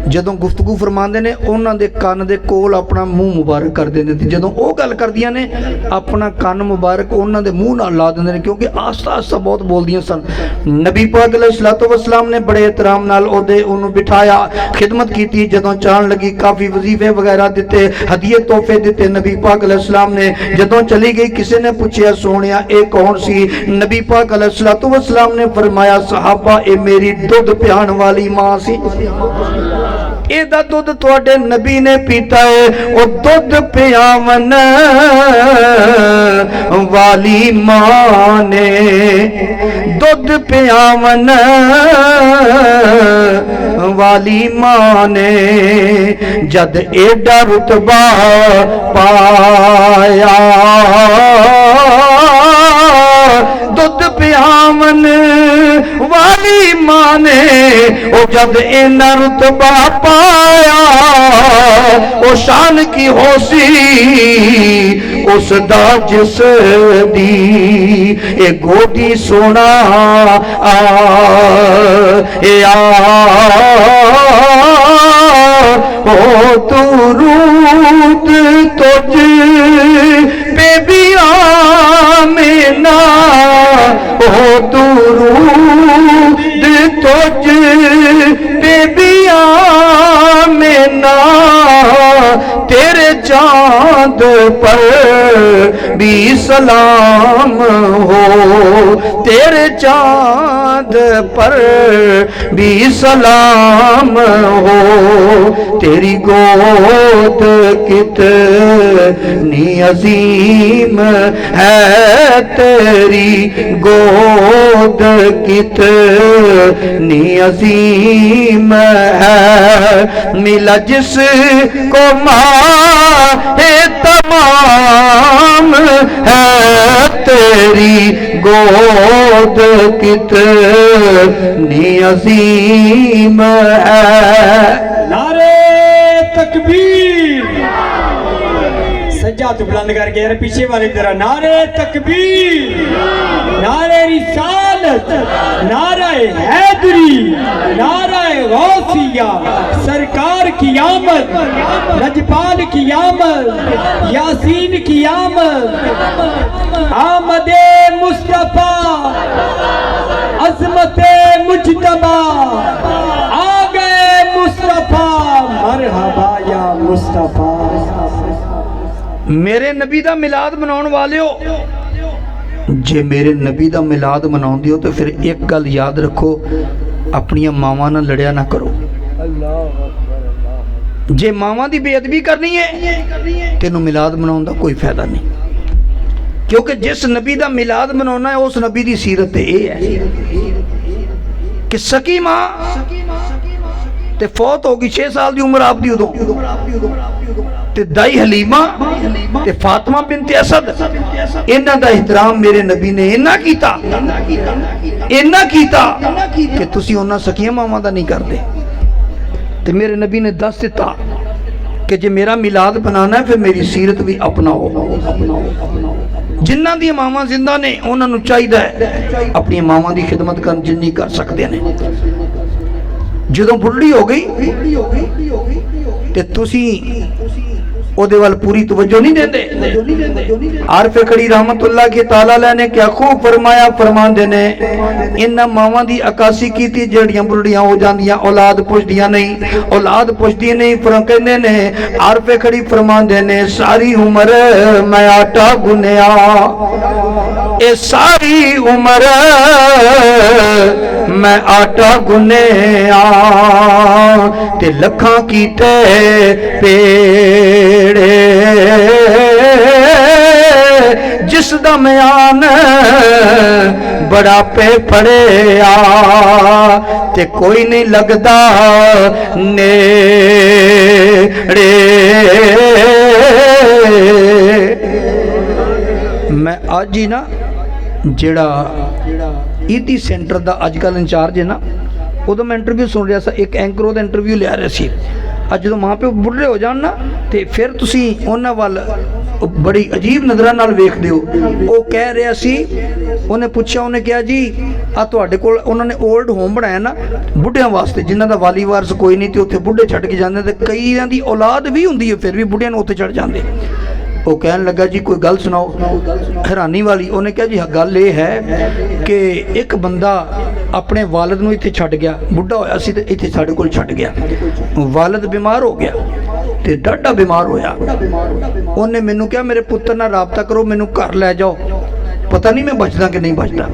S1: जदों गुफ्तगू फरमाते ने उन्हां दे कान दे कोल अपना मुंह मुबारक कर देंदे थे। जदों वो गल करदियां ने अपना कान मुबारक उन्हां दे मुंह नाल ला देंदे ने, क्योंकि आस्ता आस्ता बहुत बोलदियां सन। नबी पाक अलैहिस्सलातु वस्सलाम ने बड़े एहतराम नाल ओदे उन्होंने बिठाया, खिदमत की। जदों चाहन लगी काफ़ी वजीफे वगैरह दिते, हदिये तोहफे दिते नबी पाक अलैहिस्सलाम ने। जदों चली गई, किसी ने पूछा, सोनिया ये कौन सी? नबी पाक अलैहिस्सलातु वस्सलाम ने फरमाया, सहाबा ये मेरी दुध पियाण वाली मां सी। एदा दुध तुहाडे नबी ने पीता है, वो दुध पियावन वाली मां ने, दुध पियावन वाली मां ने, जद एडा रुतबा पाया, दुध पियावन वाली मां ने, ओ जद इन्ना रुतबा पाया, ओ शान की होसी उस दा जिस दी ए गोदी सोना ओ तू रूत तुझ बेबिया में ना, ओ तू रूत तुझ बेबिया में ना, तेरे चांद पर भी सलाम हो, तेरे चांद पर भी सलाम हो, तेरी गोद कितनी अजीम है, तेरी गोद कितनी अजीम है, मिला जिसको माहे तमाम है, तेरी गोद कितनी अजीम है।
S2: नारे तकबीर, सज्जा तो बुलंद करके यार पीछे वाले तरह नारे तकबीर, नारे रिसालत, नारे हैदरी, नारे गौसिया, सरकार की आमद, लजपाल की आमद, यासीन की आमद, आमदे मुस्तफा, अजमते मुजतबा, आ गए मुस्तफा, मरहबा या मुस्तफा।
S1: मेरे नबी दा मिलाद मनाउण वालिओ, जे मेरे नबी दा मिलाद मनाउंदे हो तो फिर एक गल याद रखो, अपनियां मावां नाल लड़िया ना करो। जे मावां दी बेअदबी करनी है तेनों मिलाद मनाउण दा कोई फायदा नहीं, क्योंकि जिस नबी दा मिलाद मनाउणा है उस नबी दी सीरत ये है कि सकी मां ते फौत हो गई 6 साल दी उम्र आपदी उदों, ते दाई हलीमा ते फातिमा बिनते असद, इन्हां दा एहतराम मेरे नबी ने इन्ना कीता कि तुसी उन्हां सकियां मावां दा नहीं करदे। ते मेरे नबी ने दस दिता कि जे मेरा मिलाद बनाना है फिर मेरी सीरत भी अपनाओ। जिन्हां दी मावां जिंदा ने उन्हां नूं चाहीदा है अपनी मावां दी खिदमत करन जिन्नी कर सकदे ने। ਜਦੋਂ बुढ़ी हो गई ते तुसी ओदे वाल पूरी तवज्जो नहीं देंदे। आरफे खड़ी रहमतुल्लाह के ताला अलैह ने क्या खूब फरमाया, फरमांदे ने इन्हां मावां दी अकासी कीती जेड़ियां बुढ़ियां हो जांदियां औलाद पुछदियां नहीं, औलाद पुछदी नहीं। पर कहंदे ने आरफे खड़ी फरमांदे ने सारी उम्र मैं आटा गुनिया, ए सारी उम्र मैं आटा गुनिया, ते लखां कीते पेड़े जिस दा म्यान बड़ा पे पड़िया, ते कोई नहीं लगदा नेड़े। मैं आज ही ना जेड़ा ईदी सेंटर दा अजकल इंचार्ज है ना, उदों मैं इंटरव्यू सुन रहा सा, एक एंकर उहदा इंटरव्यू लिया रहा सी। अज जो माँ प्यो बुढ़े हो जान ना तो फिर तुसी उन्हां वल बड़ी अजीब नज़रां नाल वेखदे हो। वो कह रहा सी, उन्हें पूछा, उन्हें कहा जी आ तुहाडे कोल उन्होंने ओल्ड होम बनाया ना बुढ़ियां वास्ते, जिन्हां दा वाली वारस कोई नहीं, तो उत्थे बुढ़े छड्ड के जांदे, ते कईयां दी औलाद भी हुंदी है फिर भी बुढ़ियां नूं उत्थे छड्ड जांदे। वो कहन लगा जी कोई गल सुनाओ हैरानी वाली। उन्हें कहा जी गल ये है कि एक बंदा अपने वालिद नूं इत्थे छड्ड गया, बुढ़ा होया सी ते इत्थे साडे कोल छड्ड गया, वालिद बीमार हो गया ते डाढा बीमार होया। उन्हें मैनू कहा मेरे पुत्र नाल राबता करो, मैनू घर लै जाओ, पता नहीं मैं बचदा कि नहीं बचदा।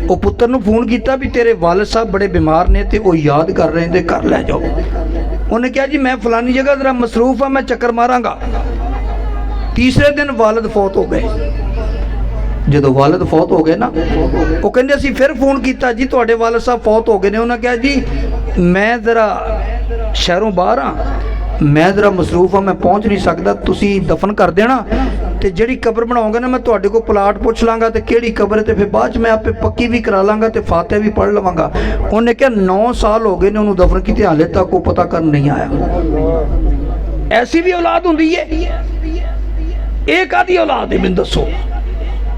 S1: वो पुत्र नूं फोन किया भी तेरे वालिद साहब बड़े बीमार ने ते वो याद कर रहे हैं, घर लै जाओ। उन्हें कहा जी मैं फलानी जगह जरा मसरूफ हाँ, मैं चक्कर मारांगा। तीसरे दिन वालिद फौत हो गए। जो वालिद फौत हो गए ना, वो कहते असीं फिर फोन किया जी तुहाडे वालिद साहब फौत हो गए ने। उन्हें कहा जी मैं जरा शहरों बाहर हाँ, मैं जरा मसरूफ हाँ, मैं पहुँच नहीं सकता, तुसीं दफन कर देना ते जिहड़ी कबर बनाओगे ना मैं तुहाडे को प्लाट पुछ लांगा ते किहड़ी कबर है, ते फिर बाद मैं आपे पक्की भी करा लांगा ते फातिहा भी पढ़ लवांगा। उन्हें कहा 9 साल हो गए ने उन्होंने दफन कीते, हाले तक वो पता कर नहीं आया। ऐसी भी औलाद हुंदी है। एक आधी औलाद है, मैनूं दसो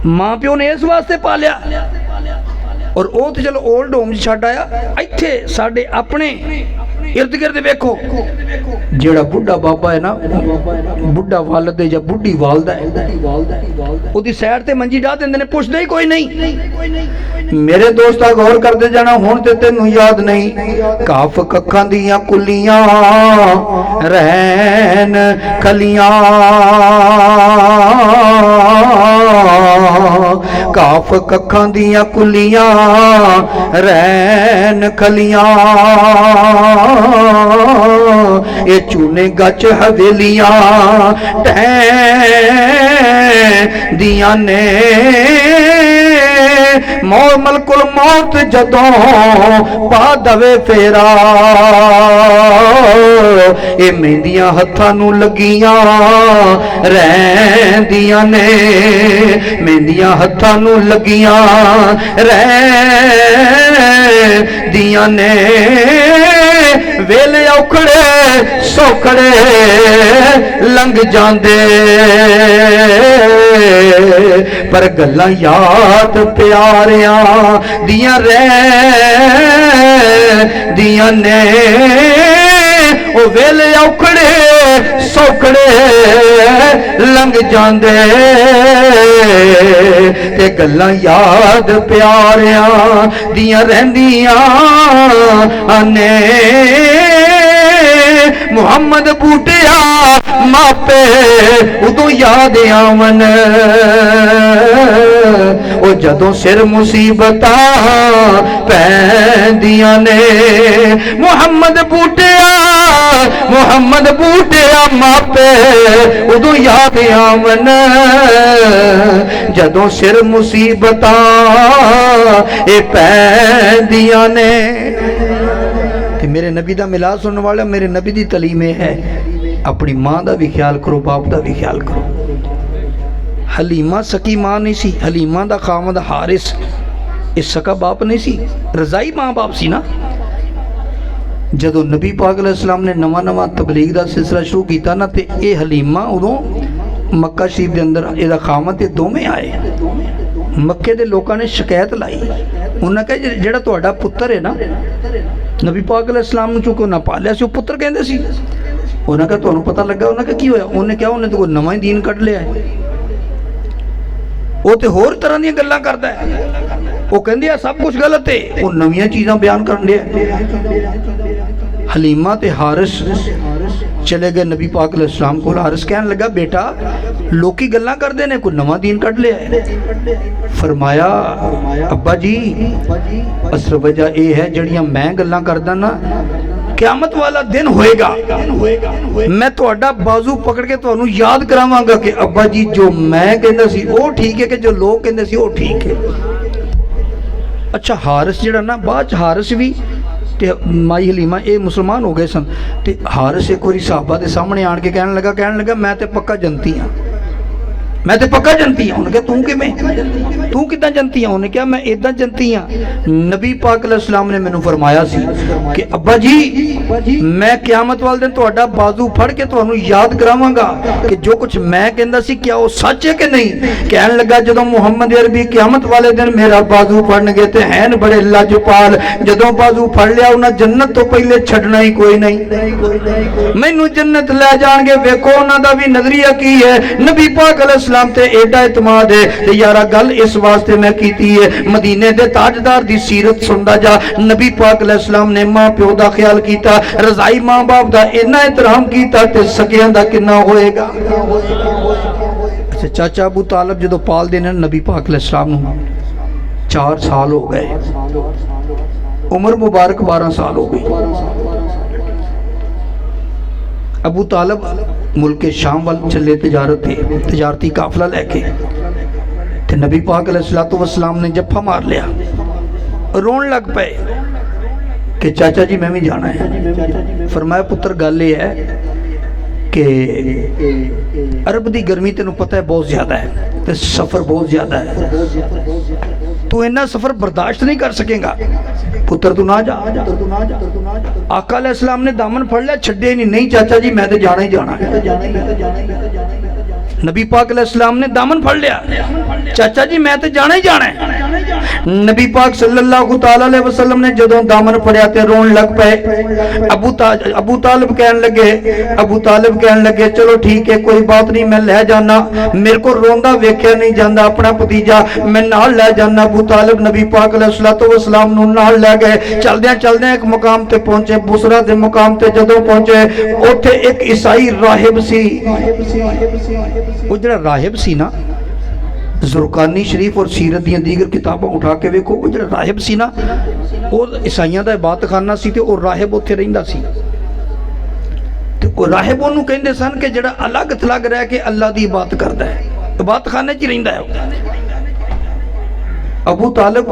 S1: माँ प्यो ने इस वास्ते पालिया, और वो तो चलो ओल्ड होम छड्ड आया, इत्थे साडे अपने इर्द गिर्द वेखो जेड़ा बुढ़ा बाबा है ना, बुढ़ा वालद है या बुढ़ी वालदा है, उसकी सैर ते मंजी डा देंदे ने, पुछदे ही कोई नहीं। मेरे दोस्ता गौर करते जाना, हुण ते तैनूं याद नहीं, काफ कक्खां दियां कुलियां रहन खलियां, काफ कक्खां दियां कुलियां रहन खलियां, ये चूने गच हवेलियां टैं दियां ने, मौत मलकुल मौत जदों पा दवे फेरा, ये मेहंदियां हत्थां नूं लगियां रहंदियां ने, मेहंदियां हत्थां नूं लगियां रहंदियां ने, वेले औखड़े सौखड़े लंघ जांदे, पर गल्लां याद प्यारियां दियां रहंदियां ने, ओ वेले औखड़े सौखड़े लंघ जांदे, ते गल्लां याद प्यारियां दियां रहंदियां ने। मुहम्मद बूटिया मापे उदों याद आवन, ओ जदों सिर मुसीबतां पैंदियां ने, मुहम्मद बूटिया मापे उदों याद आवन, जदों सिर मुसीबतां ए पैंदियां ने। मेरे नबी का मिलाद सुनने वाले, मेरे नबी की तलीम है अपनी माँ का भी ख्याल करो, बाप का भी ख्याल करो। हलीमा सकी माँ नहीं सी, हलीमा का खामद हारिस इस सका बाप नहीं सी, रजाई माँ बाप सी ना। जदों नबी पाक अलैहिस्सलाम ने नवा नवा तबलीग का सिलसिला शुरू किया ना, तो ये हलीमा उदों मक्का शरीफ के अंदर यदा खामद ये दोवें आए। मक्के के लोगों ने शिकायत लाई, उन्हें कहा जिहड़ा तुहाडा पुत्र है ना, नबी पाक अलैहिस्सलाम नूं चूंकि उन्हें पालिया सी, पुत्र कहंदे सी। उन्हें कहा तुहानूं पता लगा? उन्हें कहा की होया? उन्हें क्या उन्हें तो कोई नवा ही दीन कढ़ लिया है, वो तो होर तरह दी गल्लां करदा है, वो कहंदे आ सब कुछ गलत है, वो नवीं चीज़ां बयान करन दिया। हलीमा ते हारिस चले गए नबी पाक अलैहिस्सलाम को। हारिस कहन लगा बेटा लोकी गल्लां करदे ने, कोई नवा दीन कढ़ लिया है। फरमाया अब्बा जी असल वजह यह है जड़ियां मैं गल्लां करदा ना, क़यामत वाला दिन होएगा, मैं तुहाडा बाजू पकड़ के तुहानू याद करावांगा कि अब्बा जी जो मैं कहंदा सी वो ठीक है, कि जो लोग कहंदे सी वो ठीक है। अच्छा हारिस जिहड़ा ना, बाद हारिस भी ते माई हलीमा ये मुसलमान हो गए सन, ते हारिस एक बारी साहबा के सामने आन के कहन लगा मैं तो पक्का जनती हाँ, मैं तो पक्का जनती हाँ। उन्हें कहा तू किवें, तू किदां जनती हाँ? उन्हें कहा मैं इदां जनती हाँ, नबी पाक अलैहिस्सलाम ने मैनू फरमाया सी कि अब्बा जी मैं क़यामत वाले दिन तुहाडा बाजू फड़ के तुहानू याद करावांगा कि जो कुछ मैं कहंदा सी क्या वो सच है कि नहीं। कहन लगा जदों मुहम्मद अरबी क़यामत वाले दिन मेरा बाजू फड़नगे ते हैन बड़े लजपाल, जदों बाजू फड़ लिया उन्हें जन्नत तो पहले छड्डना ही कोई नहीं, मैनू जन्नत लै जाणगे। वेखो उन्हां दा भी नजरिया की है, नबी पाक अलैहिस्सलाम ते एडा इतमाद है। ते यारा गल इस वास्ते मैं कीती है, मदीने दे ताजदार दी सीरत सुनदा जा। नबी पाक अलैहिस्सलाम ने मां प्यो दा ख्याल कीता, रजाई मां बाप दा इन्ना एहतराम कीता ते सकियां दा किन्ना होएगा। अच्छा चाचा अबू तालिब जदों पाल देने नबी पाक अलैहिस्सलाम नूं 4 साल हो गए, उम्र मुबारक 12 साल हो गई। अबू तालिब मुल्क शाम वाल चले तजारती काफिला लैके, ते नबी पाक अलैहिस्सलातु वस्सलाम ने जफ्फा मार लिया, रोन लग पे कि चाचा जी मैं भी जाना है। फरमाया पुत्र गल ये है कि अरब की गर्मी तेनों पता है बहुत ज़्यादा है, तो सफ़र बहुत ज़्यादा है, तू इन्ना सफ़र बर्दाश्त नहीं कर सकेगा, पुत्र तू ना जा। आका अलैहिस्सलाम ने दामन फड़ लिया, छड्डे नहीं चाचा जी मैं तो जाना ही जाना है। नबी पाक अलैहिस्सलाम ने दामन फड़ लिया, चाचा जी मैं तो जाना ही जाना है। नबी पाक सल्लल्लाहु ताला अलैहि वसल्लम ने जदों दामन फड़िया ते रोन लग पे। अबू तालिब कहन लगे चलो ठीक है कोई बात नहीं, मैं ले जाना, मेरे को रोंदा वेख्या नहीं जाता, अपना भतीजा मैं नाल ले जाना। अबू तालिब नबी पाक अलैहि वसल्लम नूं नाल ले गए। चलदे चलदे एक मुकाम ते पहुंचे, बुसरा दे मुकाम ते जदों पहुंचे उत्थे एक ईसाई राहिब सी। वो जड़ा राहिब सी ना, जुरकानी शरीफ और सीरत दी दीगर किताबां उठा के वेखो, वो जड़ा राहिब सी ना वो ईसाइयां दा इबादतखाना सी ते वो राहिब उत्थे रहिंदा सी। ते वो राहिब ओनू कहंदे सन कि जड़ा अलग थलग रह के अल्लाह दी इबादत करदा है, इबादतखाने च रहिंदा है। अबू तालिब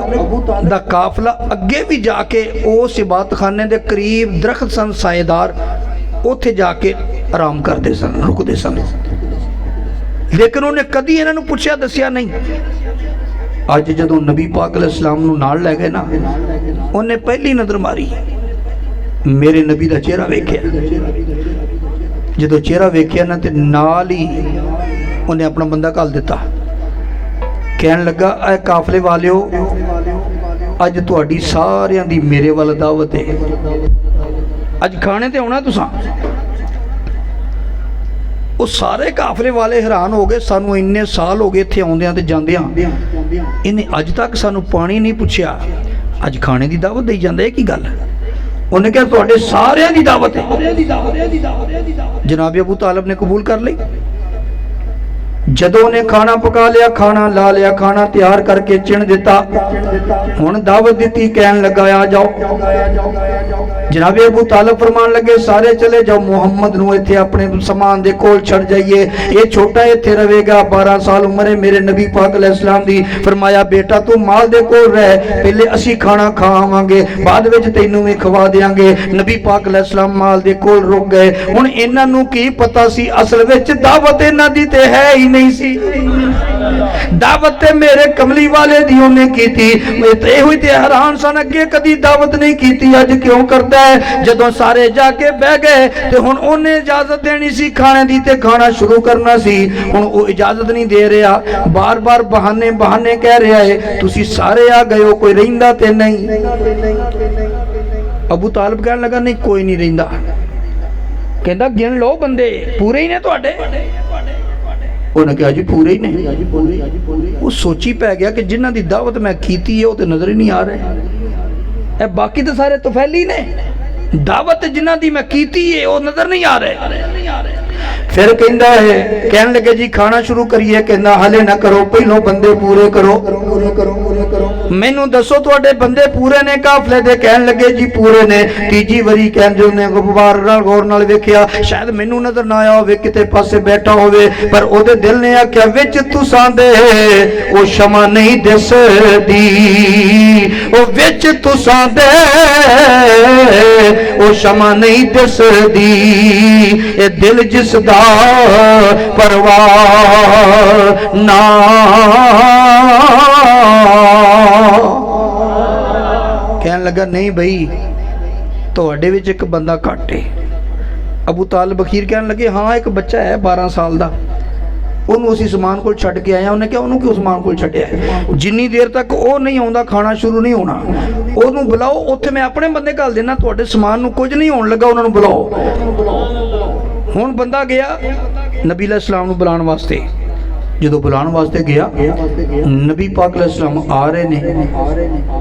S1: दा काफला अगे भी जाके उस इबादतखाने दे करीब दरख्त सन साएदार, उत्थे जाके आराम करते सन, रुकते सन। लेकिन उन्हें कदी इन्हां नूं पुछया दसिया नहीं। अज जदों नबी पाक अलैहिस्सलाम नूं नाल लै गए ना, उन्हें पहली नज़र मारी मेरे नबी दा चेहरा वेख्या। जदों चेहरा वेख्या ना ते नाल ही उन्हें अपना बंदा घल दिता। कहन लगा ऐ काफले वालिओ, अज तुहाडी सारियां दी मेरे वाल दावत है, अज खाने ते आउणा तुसां। वो सारे काफले वाले हैरान हो गए, सानू इन्ने साल हो गए इत्थे आउंदियां ते जांदियां, इन्हें अज तक सानू पानी नहीं पुछया, अज खाने की दावत दई जांदा है की गल। उन्हें कहा तुहाडे सारियां दी दावत है। जनाब अबू तालिब ने कबूल कर ली। जदों ने खाना पका लिया, खाना ला लिया, खाना तैयार करके चिण दिता, हुण दावत दी, कहन लगा आ जाओ। जनाब अबू तालिब फरमान लगे सारे चले जाओ, मुहम्मद नूं इत्थे अपने समान दे कोल छड़ जाइए, ये छोटा इत्थे रहेगा, 12 साल उम्र है मेरे नबी पाक अलैहिस्सलाम दी। फरमाया बेटा तू माल दे कोल रह, पहले असी खाना खावांगे, बाद विच तैनूं भी खवा देंगे। नबी पाक अलैहिस्सलाम माल दे कोल रुक गए। हुण इन्हां नूं की पता सी असल विच दावत इन्हां दी ते है ही नहीं सी, दावत ते मेरे कमली वाले दी उन्हें की थी। ये ते हैरान सन, अगे कदी दावत नहीं की, अज क्यों करता है। जदों सारे जाके बह गए ते हुण उन्हें इजाजत देनी सी खाने दी ते खाना शुरू करना सी, हुण वो इजाजत नहीं दे रहा, बार बार बहाने बहाने कह रहा है, तुसी सारे आ गए हो, कोई रहिंदा ते नहीं। अबू तालिब कहन लगा नहीं कोई नहीं रहिंदा। कहंदा गिन लो बंदे पूरे ही ने तुहाडे। उन्हें कहा जी पूरे ही ने। वो सोची पै गया कि जिन्हां दी दावत मैं कीती है वो तो नजर ही नहीं आ रहे, बाकी तो सारे तुफैली ने, दावत जिन्हां दी मैं कीती है वो नजर नहीं आ रहे। फिर कहंदा है, कहन लगे जी खाना शुरू करिए। कहंदा हले ना करो, पहलों बंदे पूरे करो, मैनू दसो तुहाडे बंदे पूरे ने काफले दे। कहन लगे जी पूरे ने। तीजी वारी कहंदे ने गुबार नाल गौर नाल वेखिया, शायद मैनू नजर ना आया होवे, किते पासे बैठा होवे, पर ओदे दिल ने आख्या विच तुसां दे ओ शमा नहीं दिसदी, ओ विच तुसां दे ओ शमा नहीं दिसदी, ए दिल जिस दा परवाह ना। कहन लगा नहीं भाई तुहाडे विच एक बंदा घट है। अबू तालिब अखीर कहन लगे हाँ एक बच्चा है 12 साल का, ਉਹਨੂੰ ਅਸੀਂ ਸਮਾਨ ਕੋਲ ਛੱਡ ਕੇ ਆਏ ਆ। ਉਹਨੇ ਕਿਹਾ ਉਹਨੂੰ ਕਿਉਂ ਸਮਾਨ ਕੋਲ ਛੱਡਿਆ? ਜਿੰਨੀ ਦੇਰ ਤੱਕ ਉਹ ਨਹੀਂ ਆਉਂਦਾ ਖਾਣਾ ਸ਼ੁਰੂ ਨਹੀਂ ਹੋਣਾ, ਉਹਨੂੰ ਬੁਲਾਓ, ਉੱਥੇ ਮੈਂ ਆਪਣੇ ਬੰਦੇ ਘੱਲ ਦੇਣਾ, ਤੁਹਾਡੇ ਸਮਾਨ ਨੂੰ ਕੁਝ ਨਹੀਂ ਹੋਣ ਲੱਗਾ, ਉਹਨਾਂ ਨੂੰ ਬੁਲਾਓ। ਹੁਣ ਬੰਦਾ ਗਿਆ ਨਬੀ अलैहिस्सलाम ਨੂੰ ਬੁਲਾਉਣ ਵਾਸਤੇ। ਜਦੋਂ ਬੁਲਾਉਣ ਵਾਸਤੇ ਗਿਆ, ਨਬੀ ਪਾਕ अलैहिस्सलाम ਆ ਰਹੇ ਨੇ,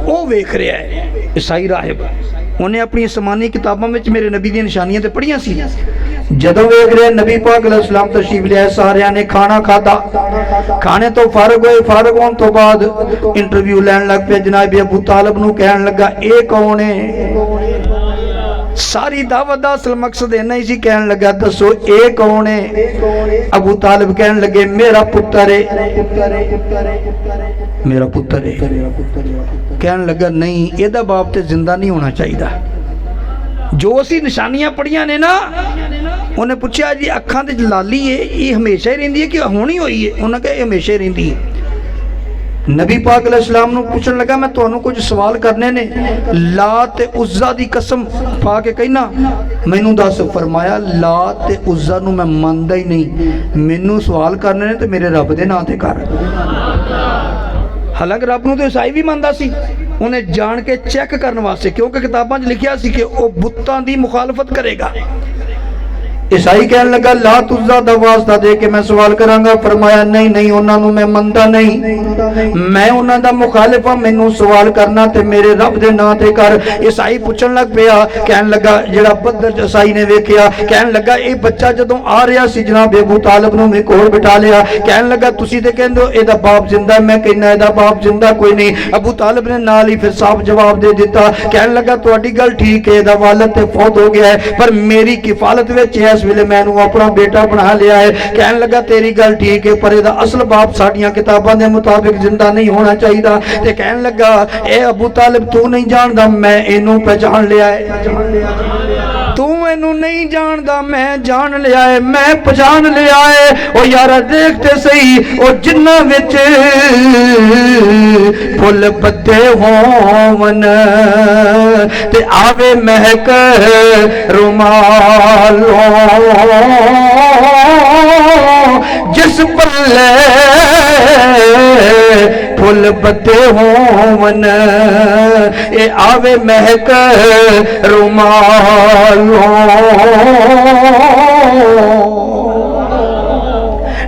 S1: ਉਹ ਵੇਖ ਰਿਹਾ ਹੈ ईसाई राहिब, उन्हें अपनी आसमानी किताबों में मेरे नबी दी निशानियां तो पढ़िया सी। जदों वेख रहे नबी पाक अलैहिस्सलाम तशरीफ लिया, सारियां ने खाना खाता, खाने तो फारग होए, फारग होने तो बाद इंटरव्यू लैन लग पे। जनाब अबू तालिब नूं कहन लगा ये कौन है? सारी दावत दा असल मकसद इन्ना ही सी। कहन लगा दसो ये कौन है? अबू तालिब कहन लगे मेरा पुत्र है, मेरा पुत्र है। कहन लगा नहीं एदा बाप ते जिंदा नहीं होना चाहिए। जो असी निशानियां पढ़िया ने ना, उन्हें पूछा जी अखां ते लाली है ये हमेशा ही रहिंदी है कि हुण ही होई है? उन्हें कहा हमेशा ही रहिंदी है। नबी पाक अलैहिस्सलाम नूं पूछण लगा मैं तुहानूं कुछ सवाल करने ने लात ते उज़्ज़ा दी कसम पा के कहना मैनूं दस। फरमाया लात ते उज़्ज़ा नूं मैं मनदा ही नहीं, मैनूं सवाल करने ने ते मेरे रब दे नां ते कर। हालांकि रब नूं तो ईसाई भी मनदा सी, उन्हें जान के चेक करने वास्ते, क्योंकि किताबां 'च लिखिया सी कि वह बुत्तां दी मुखालफत करेगा। ईसाई कहने लगा लात उज़्ज़ा दा वास्ता दे के मैं सवाल करांगा। फरमाया नहीं नहीं, उन्होंने मैं मनता नहीं, मैं उन्हों दा मुखालिफ हां, मैनू सवाल करना ते मेरे रब दे नां ते कर। ईसाई पूछण लग पिया, कहन लगा जेड़ा बदर च ईसाई ने वेखिया, कहन लगा ये बच्चा जदों आ रहा सी जनाब अबू तालिब नूं मैं कोल बिठा लिया। कहन लगा तुसीं ते कहंदे हो इहदा बाप जिंदा है, मैं कहना इहदा बाप जिंदा कोई नहीं। अबू तालिब ने नाल ही फिर साफ जवाब दे दिता। कहन लगा तुहाडी गल ठीक है, इहदा वालिद ते फौत हो गया है, पर मेरी किफालत विच है, इस वेले मैनू अपना बेटा बना लिया है। कहन लगा तेरी गल ठीक है, पर इहदा असल बाप साडियां किताबां दे मुताबिक जिंदा नहीं होना चाहिए। ते कहन लगा ए अबू तालिब तू नहीं जानदा, मैं इनू पहचान लिया है। तू इनू नहीं जानदा, मैं जान लिया है, मैं पहचान लिया है। ओ यारा देखते सही ओ जिन्ना विच फुल बद्दे होवन ते आवे महक रुमालो, जिस पल्ले फुल बद्दे होवन ए आवे महक रुमालो।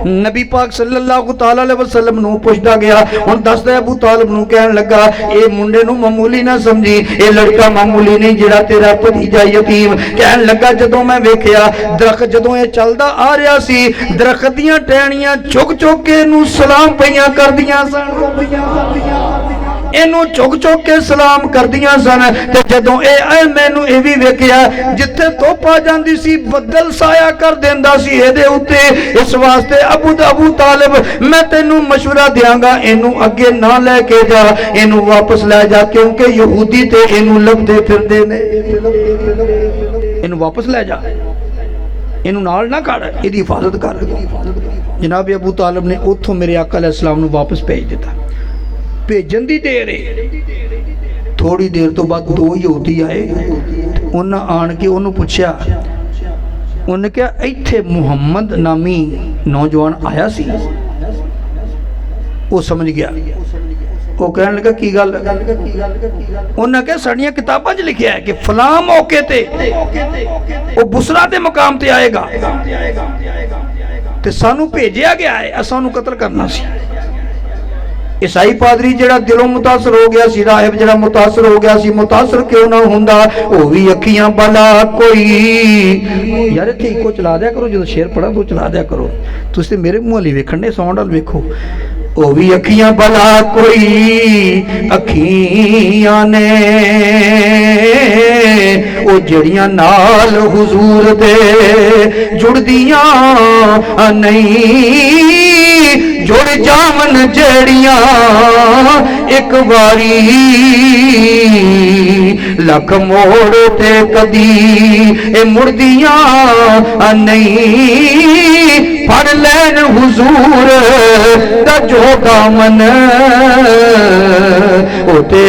S1: नबी पाक सल्लल्लाहु तआला अलैहि वसल्लम नूं पुछदा गया। हुण दसदा अबू तालिब नूं कहन लगा ए मुंडे नूं मामूली ना समझी, ए लड़का मामूली नहीं जिहड़ा तेरा भतीजा यतीम। कहन लगा जदों मैं वेखिया दरख्त जदों ये चलदा आ रहा सी, दरख्त दीयां टहनियां चुक चुक के नूं सलाम पईयां करदियां सन, इनू चुक चुक के सलाम करदियां सन। ते जदों ए मैनू ये भी वेखिया जिथे धुप आ जांदी सी बदल साया कर देंदा सी इहदे उत्ते। इस वास्ते अबू तालिब मैं तेनू मशवरा देंगा, इनू अगे ना लेके जा, इनू वापस लै जा, क्योंकि यहूदी ते इनू लभदे फिरदे ने। इनू वापस लै जा, इनू नाल ना कर, इहदी हिफाजत कर। जनाब अबू तालिब ने उत्थों मेरे आका अलैहिस्सलाम नू वापस भेज दिता। भेजन दी देर है, थोड़ी देर तो बाद दो यहूदी आए, उन्हें आन के उन्होंने पूछा, उन्हें क्या इत्थे मुहम्मद नामी नौजवान आया सी? वो समझ गया, वो कहने लगा की गल? उन्हें क्या साड़ियां किताबां च लिखिया है कि फलां मौके ते वो बुसरा दे मुकाम ते आएगा ते सानू भेजिया गया है, असां नू कत्ल करना सी। ईसाई पादरी जिहड़ा दिलों मुतासर हो गया सी, राहिब जिहड़ा मुतासर हो गया सी, मुतासर क्यों ना हुंदा, वो भी अखियां भला कोई। यार इत्थे इको चला दिया करो, जो शेर पढ़ा तो चला दिया करो, तुसीं मेरे मुंह वाली वेखण दे, साउंड वाल वेखो। वो भी अखियां भला कोई अखियां ने, वो जड़ियां नाल हुजूर दे जुड़दियां नहीं, जुड़ जावन जड़ियां एक बारी लख मोड़ ते कदी ए मुड़दियां नहीं। फड़ लैन हुजूर दा जो दामन, ओते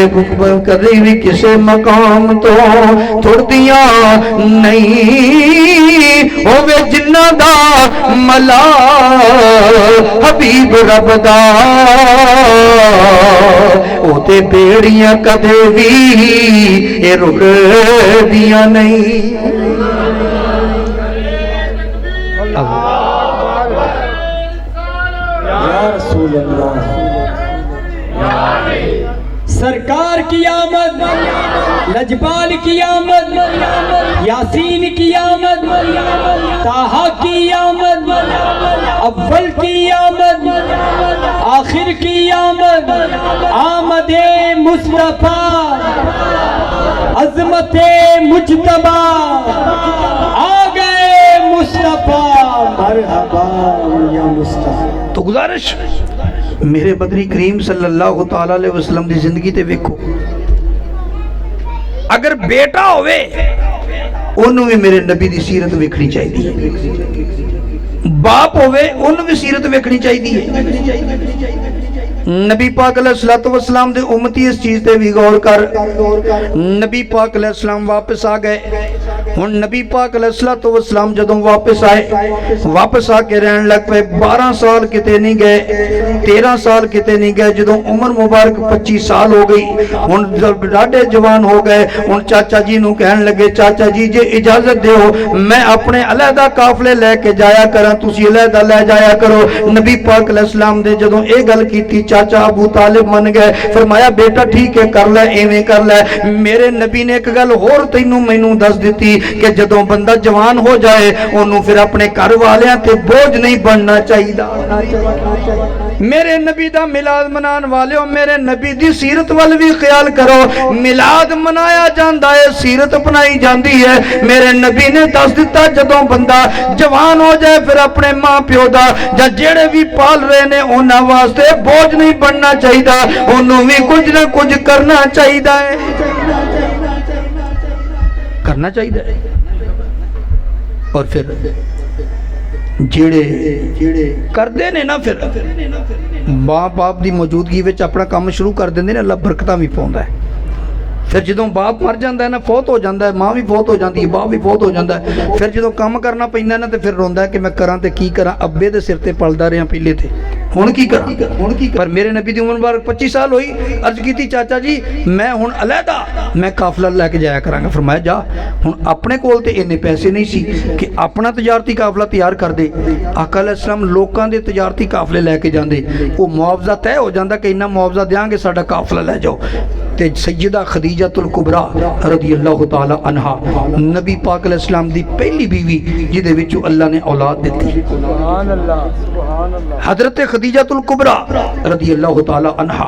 S1: कदी भी किसे मकाम तो थुड़दियां नहीं। होवे जिन्ना दा मला हबीब रब दा, ओते बेड़ियां कदे भी ए रुकदियां नहीं।
S2: सरकार की आमद, लजपाल की आमद, यासीन की आमद, ताहा की आमद, अव्वल की आमद, आखिर की आमद, आमदे मुस्तफा, अजमते मुजतबा, आ गए मुस्तफा, मरहबा या मुस्तफा।
S1: तो गुजारिश मेरे बदरी करीम सल्लल्लाहु तआला अलैहि वसल्लम की जिंदगी ते वेखो, अगर बेटा होवे ओनू भी मेरे नबी की सीरत वेखनी चाहिए। बाप होवे उन्हें भी सीरत वेखनी चाहिए। नबी पाक अलैहिस्सलातु वस्सलाम दे उम्मती इस चीज ते भी गौर कर। नबी पाक अलैहिस्सलाम वापस आ गए। हुण नबी पाक अलैहिस्सलातु वस्सलाम जदों वापस आए, वापस आके रहन लग पे। 12 साल किते नहीं गए, 13 साल किते नहीं गए। जदों उम्र मुबारक 25 साल हो गई, हुण डाढे जवान हो गए। हुण चाचा जी नूं कहन लगे, चाचा जी जे इजाजत दिओ मैं अपने अलहदा काफले लैके जाया करा, तुसीं अलहदा लै जाया करो। नबी पाक अलैहिस्सलाम दे जदों ये गल कीती, चाचा अबू तालिब मन गए। फरमाया बेटा ठीक है कर ले, एवें कर ले। मेरे नबी ने एक गल होर तैनू मैनू दस दी कि जदों बंदा जवान हो जाए ओनू फिर अपने घर वालियां ते बोझ नहीं बनना चाहिए। मेरे नबी दा मिलाद मनान वालिओ, मेरे नबी दी सीरत वाल भी ख्याल करो। मिलाद मनाया जांदा है, सीरत अपनाई जाती है। मेरे नबी ने दस दिता जदों बंदा जवान हो जाए फिर अपने मां प्यो दा जां जेड़े भी पाल रहे ने उन्हां वास्ते बोझ नहीं बनना चाहिए, उन्होंने भी कुछ ना कुछ करना चाहिए करना चाहिए। और फिर जेड़े करते ने ना फिर मां बाप की मौजूदगी में अपना काम शुरू कर देंगे, अल्लाह बरकतां भी पाउंदा है। फिर जो बाप मर जाता है ना, फौत हो जाता है, माँ भी फौत हो जाती है, बाप भी फौत हो जाता है। फिर जो काम करना पैंदा ना तो फिर रोंदा है कि मैं करा तो की करा, अब्बे के सिर ते पलदा रहा पहले थे, हुण की करा। पर मेरे नबी की उम्र बार 25 साल हुई। अर्ज की चाचा जी मैं हुण अलहदा मैं काफला लैके जाया करांगा। फरमाया जा, हुण अपने कोल ते इन्ने पैसे नहीं सी कि अपना तजारती काफला तैयार कर दे। आका अलैहिस्सलाम लोकां दे तजारती काफले लैके जांदे, वो मुआवजा तय हो जाता कि इन्ना मुआवजा देंगे साडा काफला लै जाओ। ते सैयदा खदीजतुल कुबरा रज़ियल्लाहु ताला अन्हा नबी पाक अलैहिस्सलाम दी पहली बीवी जिहदे विचों अल्लाह ने औलाद दित्ती। सुभान अल्लाह, सुभान अल्लाह। हज़रत खदीजतुल कुबरा रज़ियल्लाहु ताला अन्हा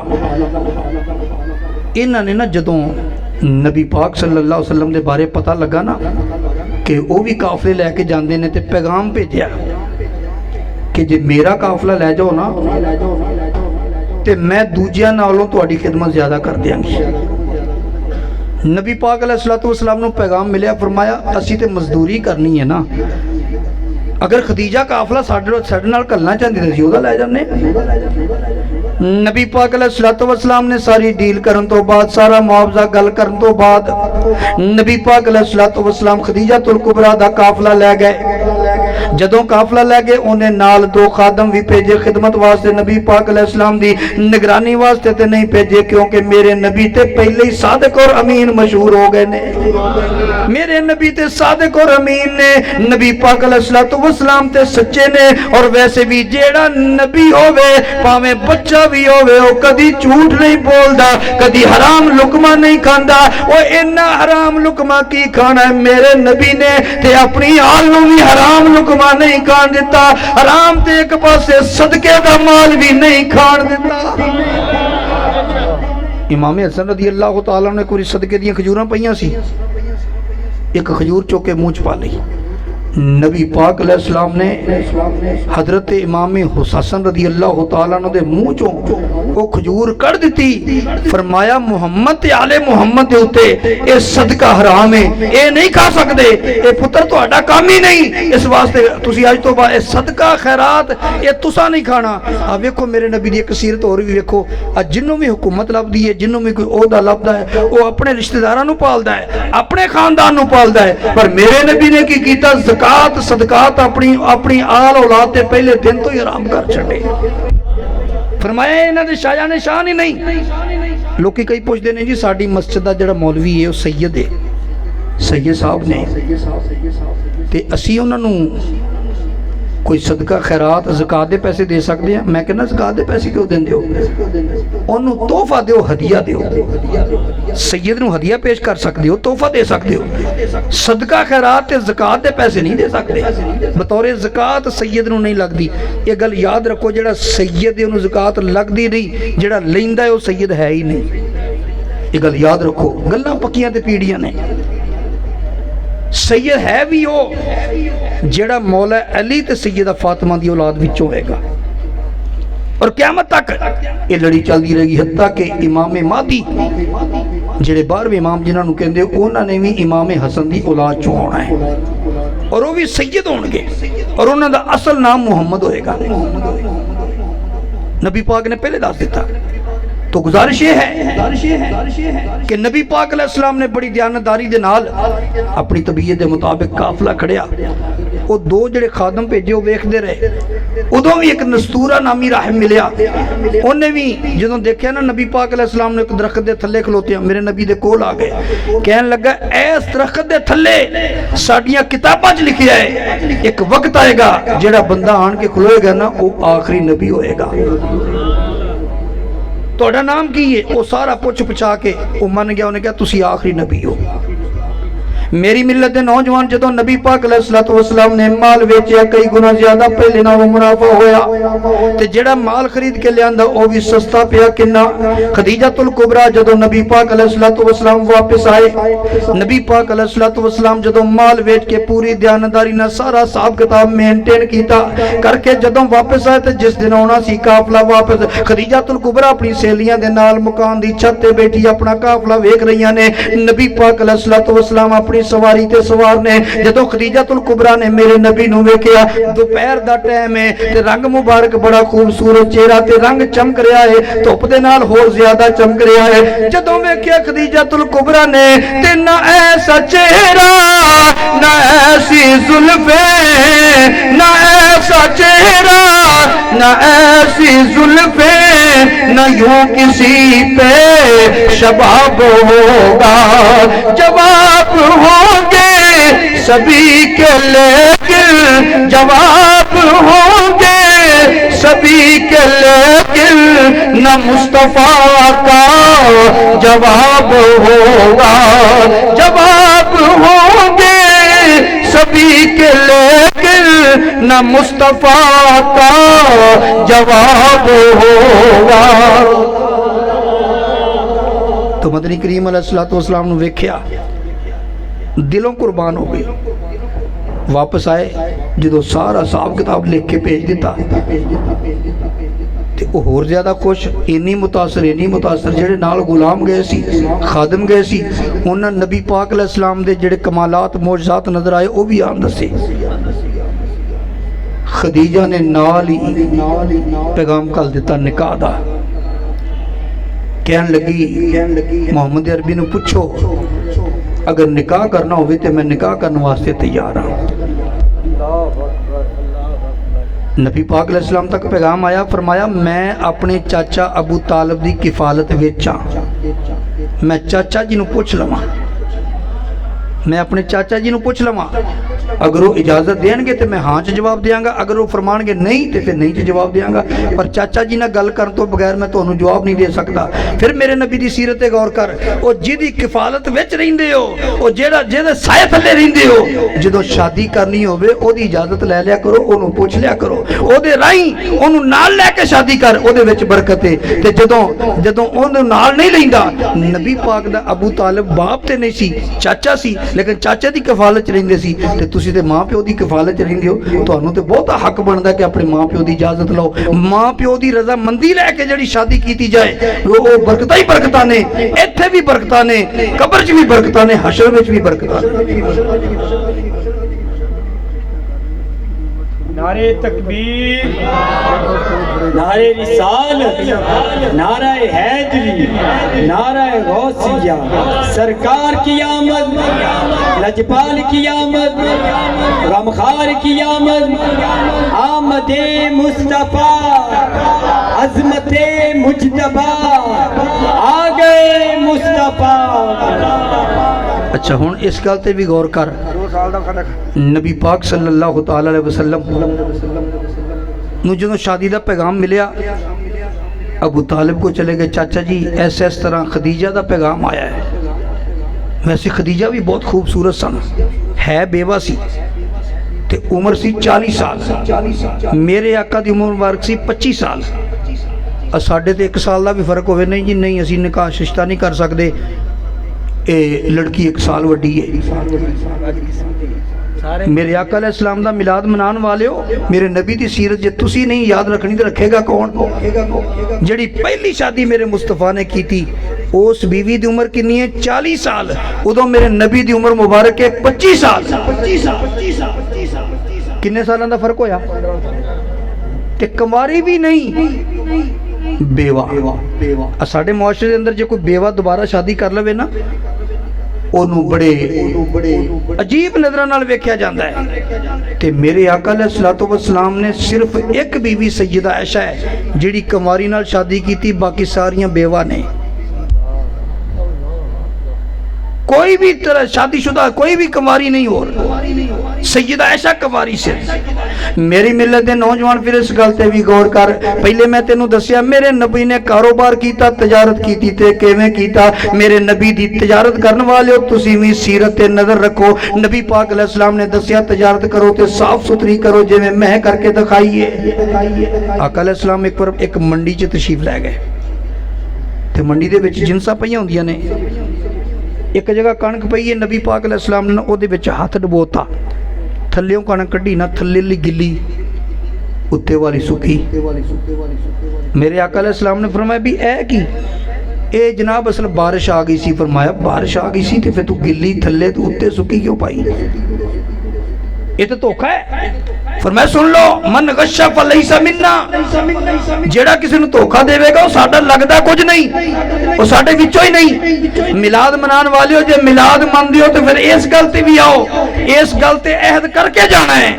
S1: इन्हां ने ना जदों नबी पाक सल्लल्लाहु अलैहि वसल्लम दे बारे पता लगा ना कि वो भी काफले लैके जांदे ने, ते पैगाम भेजिया कि जे मेरा काफला लै जाओ ना ते मैं दूजियां नालों तुहाडी खिदमत ज़्यादा कर देंगी। नबी पाक अलैहिस्सलातु वस्सलाम नूं पैगाम मिलिया, फरमाया असी ते मजदूरी करनी है ना, अगर खदीजा काफला साडे नाल घलना चाहती तो असीं ओहदा लै जाने। नबी पाक अलैहिस्सलातु वस्सलाम ने सारी डील करन तो बाद, सारा मुआवजा गल करन तो बाद नबी पाक अलैहिस्सलातु वस्सलाम खदीजतुल कुबरा दा काफला लै गए। जदों काफला लै गए उन्हें नाल 2 खादम भी भेजे खिदमत वास्ते, नबी पाक अलैहिस्सलाम दी निगरानी वास्ते ते नहीं भेजे, क्योंकि मेरे नबी ते पहले ही सादिक और अमीन मशहूर हो गए ने। मेरे नबी ते सादिक और अमीन ने, नबी पाक अलैहिस्सलातु वस्सलाम ते सच्चे ने। और वैसे भी जेड़ा नबी होवे भावें बच्चा भी होवे वो कदी झूठ नहीं बोलदा, कदी हराम लुकमा नहीं खांदा। वो इन्ना हराम लुकमा की खाना है, मेरे नबी ने ते अपनी आल नूं भी हराम लुकमा नहीं खान दिता। हराम ते एक पासे सदके दा माल भी नहीं खान दिता। इमाम हसन रज़ियल्लाहु ताला ने कोई सदके दी खजूरां पईयां सी, एक खजूर चुक के मुंह च पा लई। नबी पाक अलैहिस्सलाम ने हजरत इमाम हुसैन रज़ियल्लाहु ताला दे मुंह चों वो खजूर कढ़ दी। फरमाया मुहम्मद ते आले मुहम्मद दे उत्ते ये सदका हराम है, ये नहीं खा सकते, ये पुत्र तुहाडा काम ही नहीं, इस वास्ते तुसी अज तो बाद सदका खैरात ये तुसा नहीं खाना। आ वेखो मेरे नबी दी एक सीरत होर भी वेखो, जिन्हों भी हुकूमत लभदी है, जिन्हों भी कोई ओहदा लभदा है, वो अपने रिश्तेदारां नूं पालदा है, अपने खानदान नूं पालदा है। पर मेरे नबी ने की कीता, ज़कात सदकात अपनी आल औलाद ते पहले दिन तो ही आराम कर छड़े। फरमाया इन्हां दे शाया ने शान ही नहीं। लोग कई पुछदे ने जी साडी मस्जिद दा जिहड़ा मौलवी है वो सैयद है, सैयद साहब ने, ते असीं उन्हां नूं कोई सदका खैरात ज़कात दे पैसे दे सकते हैं? मैं कहना ज़कात दे पैसे क्यों देंदे हो, उन्होंने तोहफा दो, हदिया दो। सैयद नूं हदिया पेश कर सकते हो, तोहफा दे सकते हो। सदका खैरात ते ज़कात दे पैसे नहीं दे सकते। बतौर ज़कात सैयद नूं नहीं लगदी, ये गल याद रखो। जिहड़ा सैयद है उन्होंने ज़कात लगदी नहीं, जिहड़ा लैंदा है वो सैयद है ही नहीं। ये गल याद रखो, गल्लां पक्कियां ते पीड़ियां ने। सैयद है भी वो जेड़ा मौला अली ते सैयदा फातिमा दी औलाद विचों होएगा, और क़यामत तक ये लड़ी चलती रहेगी, हत्ता कि इमाम महदी जेड़े 12वें इमाम जिन्होंने कहते उन्होंने भी इमाम हसन की औलाद चों आना है, और वो भी सैयद होणगे। और उन्हों का असल नाम मुहम्मद होएगा। नबी पाक ने पहले दस दिता। तो गुजारिश ये है कि नबी पाक अलैहिस्सलाम ने बड़ी दयानतदारी दे नाल अपनी तबीयत के मुताबिक काफिला खड़िया। वो दो जड़े खादम भेजे वो वेखते रहे। उदों भी एक नस्तूरा नामी राहिब मिलिया। उन्हें भी जो देखा ना नबी पाक अलैहिस्सलाम ने एक दरख्त के थले खलोते, मेरे नबी दे कोल आ गए, कहन लगा इस दरख्त के थले साडियां किताबां च लिखिया है एक वक्त आएगा जेड़ा बंदा आन के खलोएगा ना वो आखिरी नबी होएगा। तोड़ा नाम की है? वो सारा पुछ पुछा के वो मन गया। उन्हें कहा तुसी आखिरी नबी हो। मेरी मिलत के नौजवान जो नबी पाक अलैहिस्सलाम ने माल वेचिया कई गुना ज्यादा पहले ना मुनाफा होया ते जेड़ा माल खरीद के लिया वो भी सस्ता पिया किन्ना। खदीजातुल कुबरा जो नबी पाक अलैहिस्सलाम वापस आए, नबी पाक अलैहिस्सलाम जो माल वेच के पूरी ध्यानदारी ना सारा हिसाब किताब मेनटेन किया करके जदों वापस आए तो जिस दिन आना सी काफिला वापस, खदीजातुल कुबरा अपनी सहेलियां दे नाल मकान दी छत ते बैठी अपना काफिला वेख रही ने। नबी पाक अलैहिस्सलाम अपनी सवारी ते सवार ने जदों खदीजातुल कुबरा ने मेरे नबी नूं वेखिया, दोपहर दा टाइम है ते रंग मुबारक बड़ा खूबसूरत चेहरा ते रंग चमक रहा है, धुप दे नाल होर ज्यादा चमक रहा है। जदों वेखिया खदीजातुल कुबरा ने ते ना ऐसा चेहरा ना ऐसी जुल्फे, ना ऐसा चेहरा ना ऐसी जुल्फे, न यूं किसी पे शबाब होगा। जवाब होंगे सभी के लेकिन जवाब होंगे सभी के लेकिन न मुस्तफा का जवाब होगा। जवाब होंगे सभी के लेकिन न मुस्तफा का जवाब होगा। तो मदनी करीम अलैहिस्सलाम ने वेख्या, दिलों कुर्बान हो गए। वापस आए जो सारा हिसाब किताब लिख के भेज दिता ते वो होर ज्यादा खुश, इन्नी मुतासर जेड़े नाल गुलाम गए सी, खादम गए सी, उन्होंने नबी पाक अलैहिस्सलाम दे जेड़े कमालात मोजज़ात नजर आए वो भी आन दसे। खदीजा ने नाल ही पैगाम कल दिता निकाह दा। कहन लगी मोहम्मद अरबी नूं पुछो अगर निकाह करना हो तो मैं निकाह करने वास्ते तैयार हाँ। नबी पाक अलैहिस्सलाम तक पैगाम आया, फरमाया मैं अपने चाचा अबू तालिब की किफालत विच हां, मैं चाचा जी नूं पुछ लवां, मैं अपने चाचा जी नूं पुछ लवां, अगर वो इजाजत देंगे तो मैं हाँ च जवाब देंगा, अगर वो फरमानगे नहीं तो फिर नहीं च जवाब देंगा। पर चाचा जी ने गल करन तो बगैर मैं तुहानूं जवाब नहीं दे सकता। फिर मेरे नबी दी सीरत ते गौर कर, वो जिहदी किफालत विच रहिंदे हो, वो जेड़ा जिहदे साए थल्ले रहिंदे हो, जदों शादी करनी होवे ओदी इजाजत लै लिया करो, ओनूं पुछ लिया करो, ओदे राहीं ओनूं नाल लैके शादी कर, ओदे विच बरकत है। ते जदों ओनूं नाल नहीं लैंदा, नबी पाक दा अबू तालिब बाप ते नहीं सी, चाचा सी, लेकिन चाचे दी किफालत च रहिंदे सी ते तुसीं ते मां प्यो की किफालत रहिंदे हो। तुहानूं ते बहुत हक बनता कि अपने मां प्यो की इजाजत लो, मां प्यो की रजामंदी लैके जिहड़ी शादी की जाए वो बरकतां ही बरकतां ने, इत्थे भी बरकतां ने, कब्र च भी बरकतां ने, हशर विच भी बरकतां ने।
S2: नारे तकबीर, नारे रिसालत, नारा हैदरी, नारा गौसिया, सरकार की आमद, लजपाल की आमद, गमखार की आमद, आमदे मुस्तफा, अजमते मुजतबा, आ गए मुस्तफा।
S1: अच्छा हुण इस गल ते भी गौर कर, नबी पाक सल्लल्लाहु तआला अलैहि वसल्लम नूं जदों शादी का पैगाम मिलिया, अबू तालिब को चले गए, चाचा जी ऐसे इस तरह खदीजा का पैगाम आया है। वैसे खदीजा भी बहुत खूबसूरत सन, है बेवा सी ते उम्र सी 40 साल, मेरे आका की उम्र मुबारक सी 25 साल। साढ़े तो 1 साल का भी फर्क होवे, नहीं जी नहीं असीं निकाह रिश्ता नहीं कर सकते, ए लड़की 1 साल वड्डी है। मेरे आका अलैहिस्सलाम दा मिलाद मनाने वाले हो, मेरे नबी दी सीरत जे तुसी नहीं याद रखनी तो रखेगा कौन? जिहड़ी पहली शादी मेरे मुस्तफा ने की थी, उस बीवी दी उम्र कितनी है? 40 साल। उदों मेरे नबी दी उम्र मुबारक है 25 साल। किन्ने सालों का फर्क होया ते कुंवारी भी नहीं बेवा साडे मुआशरे दे अंदर जो कोई बेवा दोबारा शादी कर लवे ना ओनू बड़े अजीब नज़रां नाल वेख्या जांदा है ते मेरे आका अलैहिस्सलातु वस्सलाम ने सिर्फ एक बीवी सैयदा आयशा है जिहड़ी कुंवारी नाल शादी की, बाकी सारियां बेवा ने। कोई भी तरह शादीशुदा कोई भी कुंवारी नहीं हो, सैयदा आयशा कुंवारी से। मेरी मिलत दे नौजवान फिर इस गल ते भी गौर कर। पहले मैं तेनू दसिया मेरे नबी ने कारोबार कीता, तजारत कीती ते किवें कीता। मेरे नबी दी तजारत करन वाले तुसीं भी सीरत ते नजर रखो। नबी पाक अलैहिस्सलाम ने दसिया तजारत करो ते साफ सुथरी करो जिवें मैं करके दिखाईए। आका अलैहिस्सलाम एक बार एक मंडी च तशरीफ लै गए ते मंडी दे विच जिनसां पईयां हुंदियां ने। एक जगह कणक पई है, नबी पाक अलैहिस्सलाम ने उहदे विच हथ डबोता, थल्लेों कणक कड्ढी ना, थल्ले ली गिल्ली उत्ते वाली सुखी। मेरे आका अलैहिस्सलाम ने फरमाया भी ऐ की ए जनाब असल बारिश आ गई सी। फरमाया बारिश आ गई सी ते फिर तू गिल्ली थल्ले तू उत्ते सुखी क्यों पाई? ये तो धोखा है। फरमाया सुन लो मन गश्शा फलैसा मिन्ना, जेड़ा किसी ने धोखा देवेगा वो साडा लगदा कुछ नहीं, वो साडे विचों ही नहीं। मिलाद मनाने वाले हो जे मिलाद मनदे हो तो फिर इस गल ते भी आओ, इस गल ते अहद करके जाना है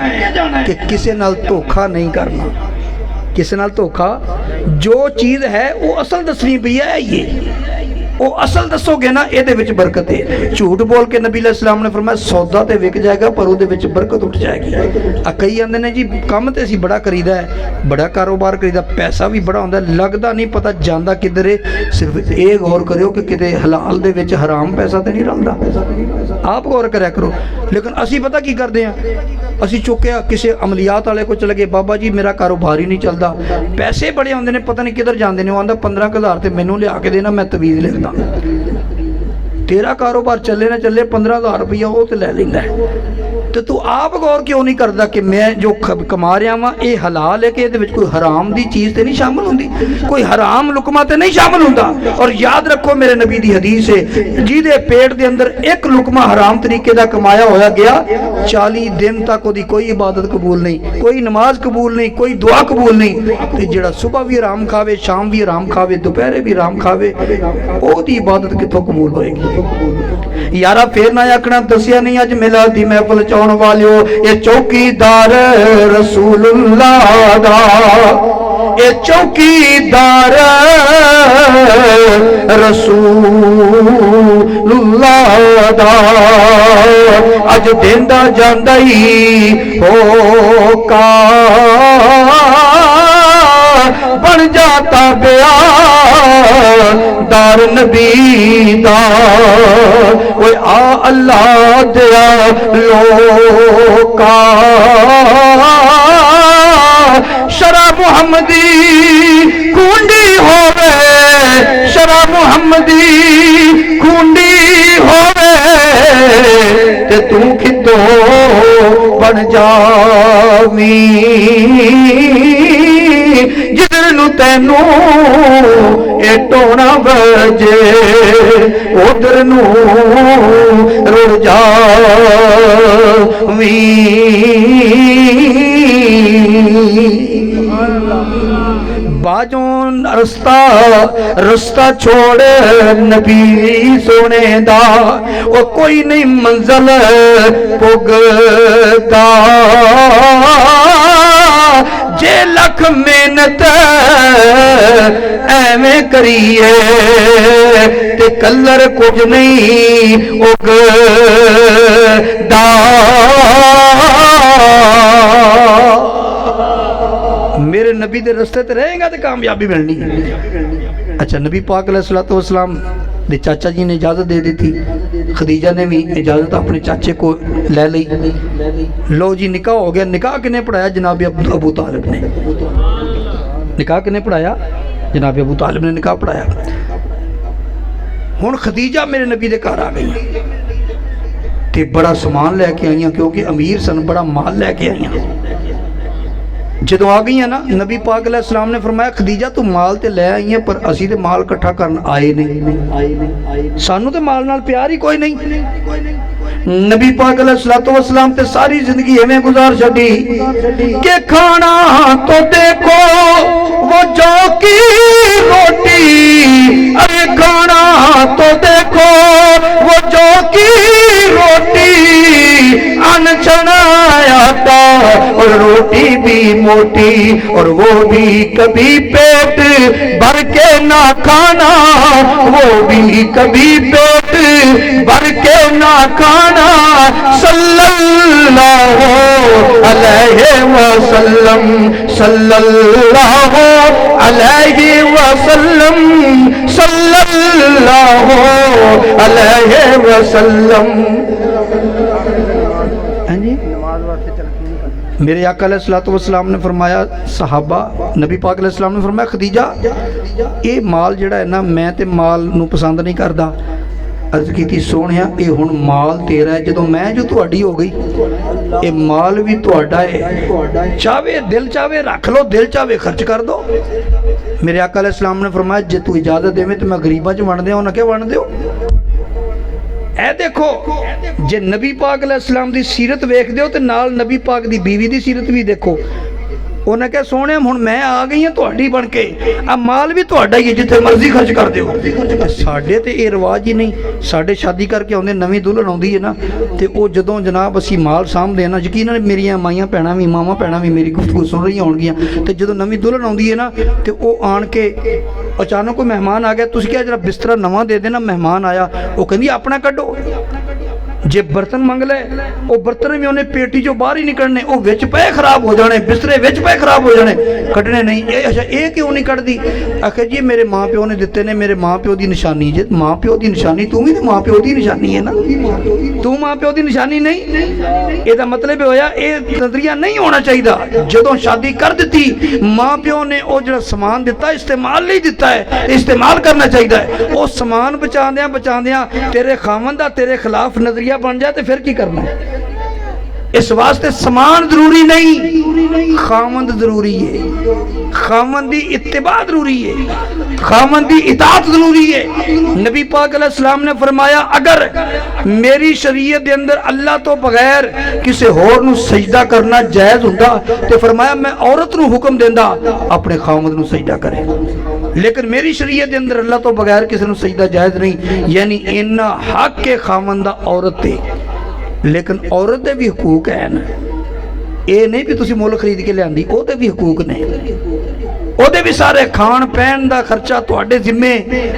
S1: कि किसी नाल धोखा नहीं करना। किसी नाल धोखा, जो चीज है वो असल दसनी पई है, ये वो असल दसोगे ना ये बरकत है। झूठ बोल के नबी अलैहिस्सलाम ने फरमाया सौदा तो विक जाएगा पर वो बरकत उठ जाएगी। कई आंदे ने जी काम तो असीं बड़ा करीदा है, बड़ा कारोबार करीदा, पैसा भी बड़ा होंदा, लगदा नहीं पता जांदा किधर है। सिर्फ ये गौर करो कि किते हलाल दे विच हराम पैसा तो नहीं रलदा, आप गौर करया करो। लेकिन असीं पता की करते हैं, असीं चुक्या किसी अमलियात वाले को चले गए, बाबा जी मेरा कारोबार ही नहीं चलता, पैसे बड़े आंदे ने पता नहीं किधर जाते हैं। वो आंदा 15,000 तो मैनू लिया के देना, मैं तवीज़ लिखदा। तेरा कारोबार चले ना चले 15,000 रुपया वो तो ले लेंदा है। तो तू आप गौर क्यों नहीं करता कि मैं जो कमा रहा वा ये हलाल है कि ये कोई हराम दी चीज़ तो नहीं शामिल होंदी, कोई हराम लुकमा तो नहीं शामिल होंदा। और याद रखो मेरे नबी दी हदीस है जिहदे पेट दे अंदर एक लुकमा हराम तरीके दा कमाया होया गया 40 दिन तक ओदी कोई इबादत कबूल नहीं, कोई नमाज कबूल नहीं, कोई दुआ कबूल नहीं। ते जिहड़ा सुबह भी हराम खावे, शाम भी हराम खावे, दोपहरे भी हराम खावे, ओदी इबादत कित्थों कबूल होएगी? यारा फिर ना आखना दसिया नहीं अज मिलाद दी महफिल चाउण वालियो, ये चौकीदार रसूलुल्लाह दा, ये चौकीदार रसूलुल्लाह दा अज देंदा जांदा ही होका बन जाता गया दार नबी दा। ओए आ अल्लाह दिया लोका शरा मुहम्मदी खूंडी होवे, शरा मुहम्मदी खूंडी होवे ते तू खिदो बन जावी जिधर नू तैनू ए टोना बजे उधर नू रुड़ जावी। बाजों रस्ता छोड़ नबी सोने दा वो कोई नहीं मंजिल पुगदा, जे लख मेहनत एवें करिए ते कलर कुछ नहीं उगदा। मेरे नबी दे रस्ते ते रहेगा तो कामयाबी मिलनी। अच्छा नबी पाक अलैहिस्सलातु वस्सलाम दे चाचा जी ने इजाज़त दे दी थी, खदीजा ने भी इजाज़त अपने चाचे को ले ली। लो जी निकाह हो गया। निकाह किने पढ़ाया? जनाब अबू तालिब ने। निकाह किने पढ़ाया? जनाब अबू तालिब ने निकाह पढ़ाया। हुण खदीजा मेरे नबी दे घर आ गई ते बड़ा समान लैके आईयां क्योंकि अमीर सन, बड़ा माल लैके आईयां। जदों आ गई ना नबी पाक अलैहिस्सलाम ने फरमाया खदीजा तू माल ते लै आई है पर असी तो माल इकट्ठा करन आए नहीं, सानू तो माल नाल प्यार ही कोई नहीं। नबी पाक अलैहिस्सलातु वस्सलाम ते सारी जिंदगी एवें गुजार छड़ी कि खाना तो देखो वो जौ की रोटी, अरे खाना तो देखो वो जौ की रोटी, अनछना आता और रोटी भी मोटी, और वो भी कभी पेट भर के ना खाना, वो भी कभी पेट भर के ना खाना। सल्लल्लाहु अलैहि वसल्लम, सल्लल्लाहु अलैहि वसल्लम, सल्लल्लाहु अलैहि वसल्लम। मेरे आका अलैहिस्सलातु वस्सलाम ने फरमाया, सहाबा नबी पाक अलैहिस्सलाम ने फरमाया, खदीजा ये माल जिहड़ा है ना, मैं ते माल नूं पसंद नहीं करदा। अर्ज की सोहणिया ये हुण माल तेरा है, जदों मैं जो तुहाडी हो गई ये माल भी तुहाडा है, चाहे दिल चाहे रख लो, दिल चाहे खर्च कर दो। मेरे आका अलैहिस्सलाम ने फरमाया, जे तू इजाजत देवे तो मैं गरीबां च वंड दियां, उन्हें क्या वंड दिओ। ए देखो जे नबी पाक अलैहिस्सलाम दी सीरत वेख दिओ ते नाल नबी पाक दी बीवी दी सीरत भी देखो। उन्हें क्या सोने हुण मैं आ गई हाँ तुहाडी बन के, आ माल भी तुहाडा ही है, जिथे मर्जी खर्च कर दिओ। साडे ते ये रिवाज ही नहीं। साडे शादी करके आउंदे नवीं दुल्हन आउंदी है ना, ते ओ जदों जनाब असीं माल सामभदे हैं ना, यकीनन मेरियां माइयां भैणां भी मावां भैणां भी मेरी गुफ्तगू सुन रही होणगियां, ते जदों नवीं दुल्हन आउंदी है ना, ते ओ आण के अचानक कोई मेहमान आ गया, तुसीं क्या जरा बिस्तरा नवां दे देना, मेहमान आया, वो कहंदी अपना कड्डो। जे बर्तन मंग ले वो बर्तन भी उन्हें पेटी चो बाहर ही नहीं कढ़ने, वो विच पे खराब हो जाने, बिस्तरे विच पे खराब हो जाने, कढ़ने नहीं। अच्छा ये क्यों नहीं कढ़दी? आखिर जी मेरे माँ प्यो ने दिते ने, मेरे माँ प्यो की निशानी। जे माँ प्यो की निशानी, तू भी तो माँ प्यो की निशानी है ना, तू माँ प्यो की निशानी नहीं। इसका मतलब होया ये नजरिया नहीं होना चाहिए। जदों शादी कर दी माँ प्यो ने वो जो समान दिता इस्तेमाल नहीं दिता है, इस्तेमाल करना चाहिए। वो समान बचाद्या बचाद्या तेरे खामन दा तेरे खिलाफ नजरिया बन जाए तो फिर की करना है। इस वास्ते समान जरूरी नहीं, खामंद जरूरी है, खामंद दी इत्तिबा जरूरी है, खामंद दी इताअत जरूरी है। नबी पाक अलैहिस्सलाम ने फरमाया, अगर मेरी शरीयत दे अंदर अल्लाह तो बगैर किसी होर नूं सजदा करना जायज़ हुंदा ते फरमाया मैं औरत नूं हुक्म देंदा अपने खामंद नूं सजदा करे, लेकिन मेरी शरीयत दे अंदर अल्लाह तो बगैर किसी नूं सजदा जायज़ नहीं। यानी इन्ना हक के खामंद दा औरत ते, लेकिन औरत दे भी हकूक है ना, ये नहीं भी तुसी मुल खरीद के लियांदी, ओहदे भी हकूक ने, ओहदे भी सारे खान पहन दा खर्चा तुहाडे जिम्मे,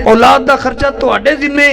S1: औलाद दा खर्चा तुहाडे जिम्मे,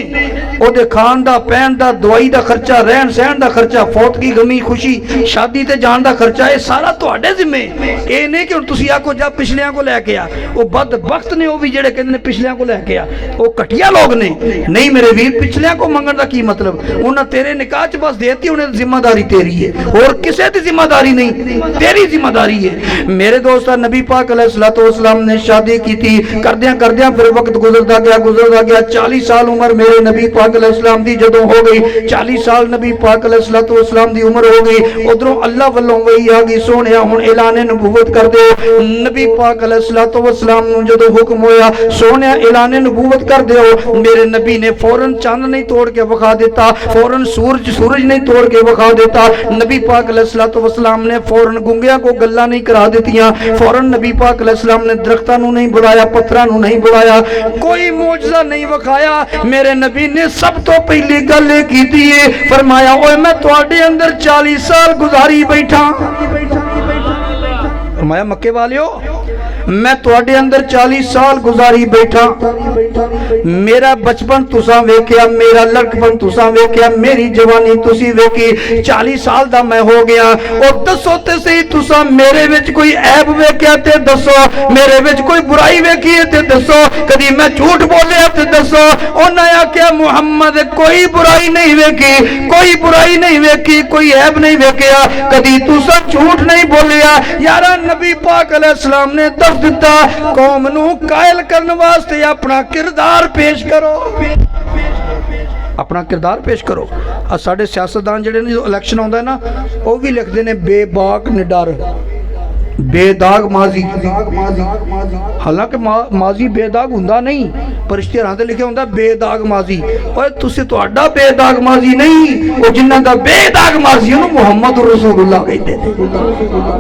S1: ओहदे खान दा पहन दा दवाई दा खर्चा, रहन सहन दा खर्चा, फौत की गमी खुशी शादी ते जान दा खर्चा, ये सारा तुहाडे जिम्मे। ये नहीं कि हुण तुसी आखो जा पिछलियां को लैके आ, वो बदबख्त ने वो भी जेड़े कहंदे ने पिछलियां को लैके आ, वो घटिया लोग ने। नहीं मेरे वीर, पिछलियां को मंगण दा की मतलब? उन्हां तेरे निकाह च बस देती, उन्हें जिम्मेदारी तेरी है, और किसी की जिम्मेदारी नहीं, तेरी जिम्मेदारी है। मेरे दोस्त नबी पाक अलैहिस्सलातु वस्सलाम ने शादी की थी, करदियां करदियां फिर वक्त गुजरता गया 40 साल उम्र मेरे नबी पाक अलैहिस्सलाम दी जदों हो गई, 40 साल नबी पाक अलैहिस्सलातु वस्सलाम दी उम्र हो गई। उधरों अल्लाह वल्लों वही आ गई, सोहणिया हुण ऐलान नबूवत कर दे। नबी पाक अलैहिस्सलातु वस्सलाम नूं जदों हुक्म होया, सोहणिया ऐलान नबूवत कर दिओ, मेरे नबी ने फौरन चंद नहीं तोड़ के विखा दिता, फौरन सूरज नहीं तोड़ के विखा दिता। नबी पाक अलैहिस्सलातु वस्सलाम ने फौरन गुंगियां को गल्लां नहीं करा दित्तियां, फौरन नबी पाक अलैहिस्सलाम ने दरख्तां नूं नहीं बुलाया, पत्थरां नूं नहीं बुलाया, कोई मौजज़ा नहीं विखाया। मेरे नबी ने सब तो पहली गल ये कीती है, फरमाया ओए मैं तुहाडे अंदर 40 साल गुजारी बैठा। फरमाया मक्के वालियो मैं तुहाडे अंदर 40 साल गुजारी बैठा, मेरा बचपन तुसां वेख्या, मेरा लड़कपन तुसां वेख्या, मेरी जवानी तुसी वेखी, 40 साल दा मैं हो गया। और दसो ते सही तुसां मेरे विच कोई ऐब वेख्या ते दसो, मेरे विच कोई बुराई वेखी है ते दसो, कदी मैं झूठ बोलिया ते दसो। उन्हें आख्या मुहम्मद कोई बुराई नहीं वेखी, कोई बुराई नहीं वेखी, कोई ऐब नहीं वेख्या, कदी तुसां झूठ नहीं बोलिया। यारा नबी पाक अलैहिस्सलाम ने दिता कौम नू कायल करने वास्ते अपना किरदार पेश करो, अपना किरदार पेश करो। आ साडे सियासतदान जेडे ने इलेक्शन आउंदा है ना, वो भी लिखते हैं बेबाक निडर, बेदाग माजी। हालांकि माजी बेदाग हुंदा नहीं, पर इश्तिहारां ते लिखिया हुंदा बेदाग माजी। ओए तुसी तुहाडा बेदाग माजी नहीं, वो जिन्हां दा बेदाग माजी ओनू मुहम्मद रसूलुल्लाह कहते ने।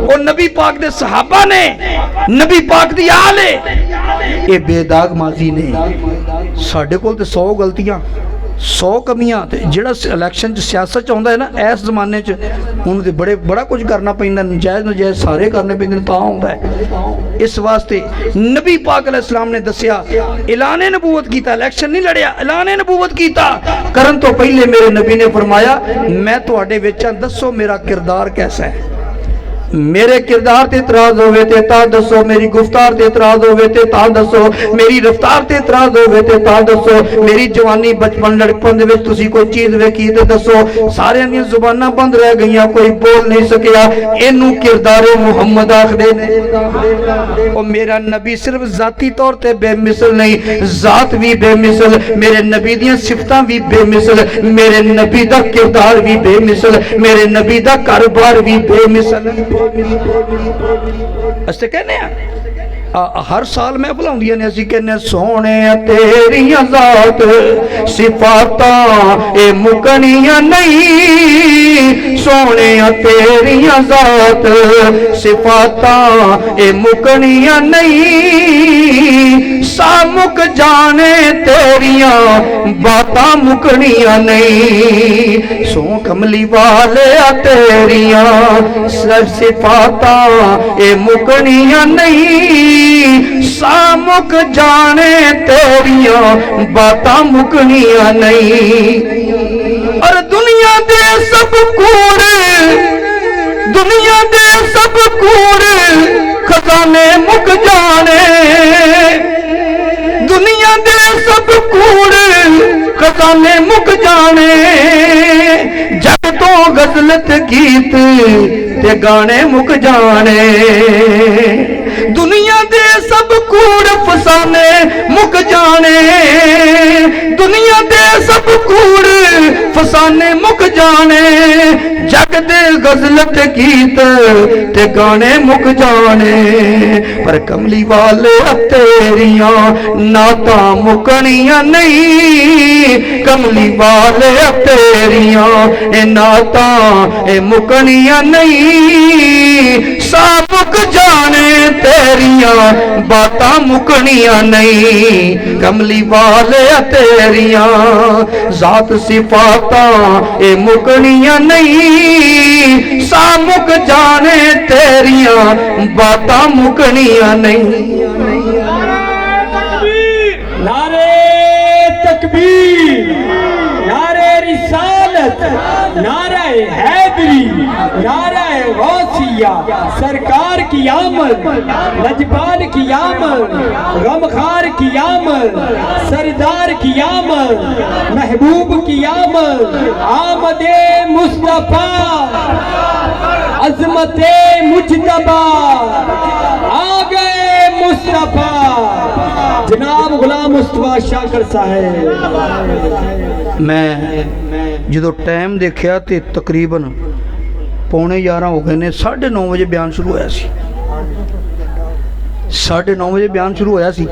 S1: ओ नबी पाक दे सहाबा ने, नबी पाक दी आल है, ये बेदाग माजी ने। साडे कोल ते 100 गलतियां 100 कमियां, ते जिहड़ा इलैक्शन च सियासत च आउंदा है ना इस जमाने च उन्होंने ते बड़ा कुछ करना पैंदा, नजायज़ नजायज़ सारे करने पैंदे तां आउंदा है। इस वास्ते नबी पाक अलैहिस्सलाम ने दस्सिया, ऐलाने नबूवत कीता, इलैक्शन नहीं लड़िया, ऐलाने नबूवत कीता। करन तो पहले मेरे नबी ने फरमाया मैं तुहाडे विच दसो मेरा किरदार कैसा है। मेरे किरदार ते इतराज होवे ते ता दसो, मेरी गुफ्तार ते इतराज होवे ते ता दसो, मेरी रफ्तार ते इतराज होवे ते ता दसो, मेरी जवानी बचपन लड़पन दे विच तुसी कोई चीज वेखी ते दसो। सारियां दी जुबानां बंद रह गईयां, कोई बोल नहीं सकिया। इनू किरदारे मुहम्मद आखदे ने। ओ मेरा नबी सिर्फ जाती तौर ते बेमिसल नहीं, जात भी बेमिसल, मेरे नबी दियां सिफतां भी बेमिसल, मेरे नबी दा किरदार भी बेमिसल, मेरे नबी दा कारोबार भी बेमिसल। असते कहने हर साल महफिल आउंदियां ने, असीं कहने सोने तेरियां ज़ात सिफातां ए मुकनियां नहीं, सोने तेरियां ज़ात सिफातां ए मुकनियां नहीं, सा मुक जाने तेरियां बातां मुकनियां नहीं, सो कमली वाले तेरियां सिफातां ए मुकनियां नहीं, सामुक जाने तेरियां बातां मुकनियां नहीं। और दुनिया दे सब कूड़, दुनिया दे सब कूड़ खजाने मुक जाने, दुनिया दे सब कूड़ खजाने मुक जाने, जग तो गजलत गीत ते गाने मुक जाने, दुनिया दे सब कूड़ फसाने मुक जाने, दुनिया दे सब कूड़ फसाने मुक जाने, जग दे गजलत गीत ते गाने मुक जाने, पर कमली वाले तेरियां नातां मुकनियां नहीं, कमली वाले तेरियां ए नातां ए मुकनियां नहीं, सा मुक जाने तेरियां बातां मुकनियां नहीं, कमली वाले तेरियां जात सिफातां ए मुकनियां नहीं, सा मुक जाने तेरियां बातां मुकनियां नहीं।
S2: नारे तकबीर, नारे रिसालत, नारे हैदरी, नारे गौसिया, सरकार की आमद, लजपाल की आमद, गमखार की आमद, सरदार की आमद, महबूब की आमद, आमदे मुस्तफा, अजमते मुजतबा, आ गए मुस्तफा जनाब गुलाम मुस्तफा शाकर साहब।
S1: मैं जो टाइम देखा तो तकरीबन 11:15 हो गए ने, 9:30 बजे बयान शुरू होया सी, 9:30 बजे बयान शुरू होया सी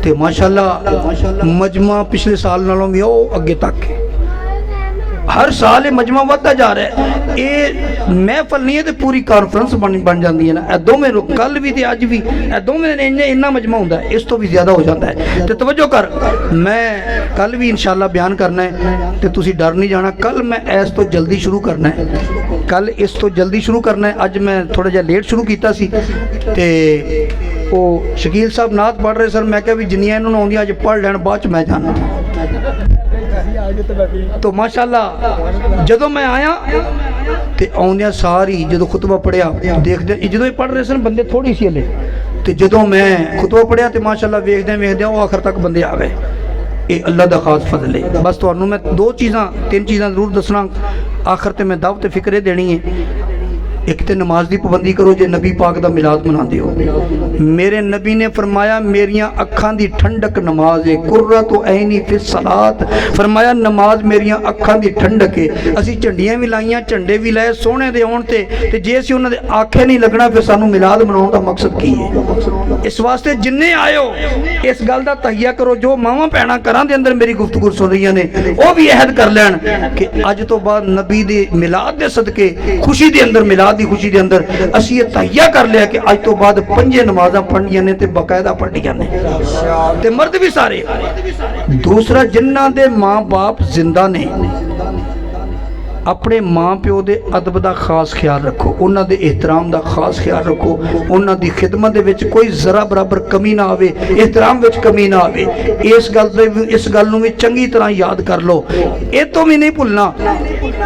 S1: ते माशाअल्लाह मजमा पिछले साल नालों भी अगे तक है। हर साल ये मजमा बढ़ता जा रहा है। ये महफल नहीं है तो पूरी कॉन्फ्रेंस बन जाती है ना। ए दोवें कल भी तो अज भी ए दोवें इन्ना मजमा होंदा है, इस तो भी ज़्यादा हो जाता है। तो तवज्जो कर, मैं कल भी इंशाअल्लाह बयान करना है तो तुसी डर नहीं जाना। कल मैं इस तो जल्दी शुरू करना है, कल इस तो जल्दी शुरू करना है। अज मैं थोड़ा जिहा लेट शुरू किया सी ते वो शकील साहब नात पढ़ रहे सर, मैं क्या भी जिन्नियां इन्होंने आउंदियां अज पढ़ लैन, बाद च मैं जाना। तो माशाअल्लाह जदों मैं आया तो आउंदियां सारी जो खुतबा पढ़िया देखते जो ये पढ़ रहे सन बंदे थोड़ी सी हले, तो जदों मैं खुतबा पढ़िया तो माशाअल्लाह वेखदे वो आखिर तक बंदे आ गए। ये अल्लाह दा खास फजल है। बस तुहानू मैं 2 चीज़ां 3 चीज़ां जरूर दसना, आखिर ते मैं दावत फिक्रे देनी है। एक तो नमाज की पाबंदी करो जे नबी पाक का मिलाद मनाते हो। मेरे नबी ने फरमाया मेरियां अखां दी ठंडक नमाज है, कुर्रा तो ऐनी फिर सलात। फरमाया नमाज मेरियां अखां दी ठंडक है। असी झंडियां भी लाइयां, झंडे भी लाए सोहने दे आउण ते जे असी उन्हां दे आखे नहीं लगना फिर सानू मिलाद मनाउण दा मकसद की है। इस वास्ते जिन्ने आयो इस गल दा तहिया करो, जो मावां भैणां घरां दे अंदर मेरी गुफ्तगू सुन रही ने वो भी अहद कर लैन कि अज तो बाद नबी दे मिलाद दे सदके खुशी दे अंदर, मिलाद दी खुशी दे अंदर असी ये तहिया कर लिया कि अज तो बाद 5 नमाज़ां पढ़नियां ने ते बकायदा पढ़नियां ने ते मर्द भी सारे। दूसरा जिन्हां दे मां बाप जिंदा ने अपने मां प्यो के अदब का खास ख्याल रखो, उन्होंने एहतराम का खास ख्याल रखो, उन्होंने खिदमत दे विच कोई जरा बराबर कमी ना आवे, एहतराम विच कमी ना आवे। इस गल नूं भी चंगी तरह याद कर लो, ये तो भी नहीं भुलना।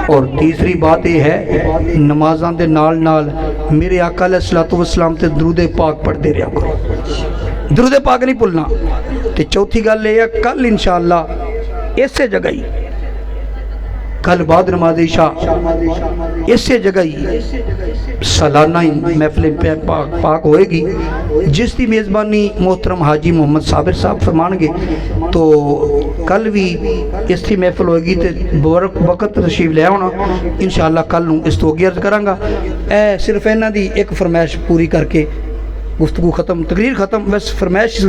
S1: और तीसरी बात यह है नमाज़ां दे नाल नाल मेरे आका अलैहिस्सलातु वस्सलाम ते दरूद पाक पढ़ते रहा करो, दरूद पाक नहीं भुलना। ते चौथी गल यह है कल इंशाअल्लाह इसे जगह ही, कल बाद नमाज इशा इसे जगह ही सालाना ही महफिल पाक होएगी, जिसकी मेज़बानी मोहतरम हाजी मोहम्मद साबिर साहब फरमानगे। तो कल भी इसकी महफिल होएगी तो वक्त तशरीफ ले आना इंशाअल्लाह। कल नूं इस तो अगे अर्ज करांगा। सिर्फ इन्हां दी एक फरमाइश पूरी करके गुफ्तगू खत्म, तकरीर खत्म। बस फरमाइश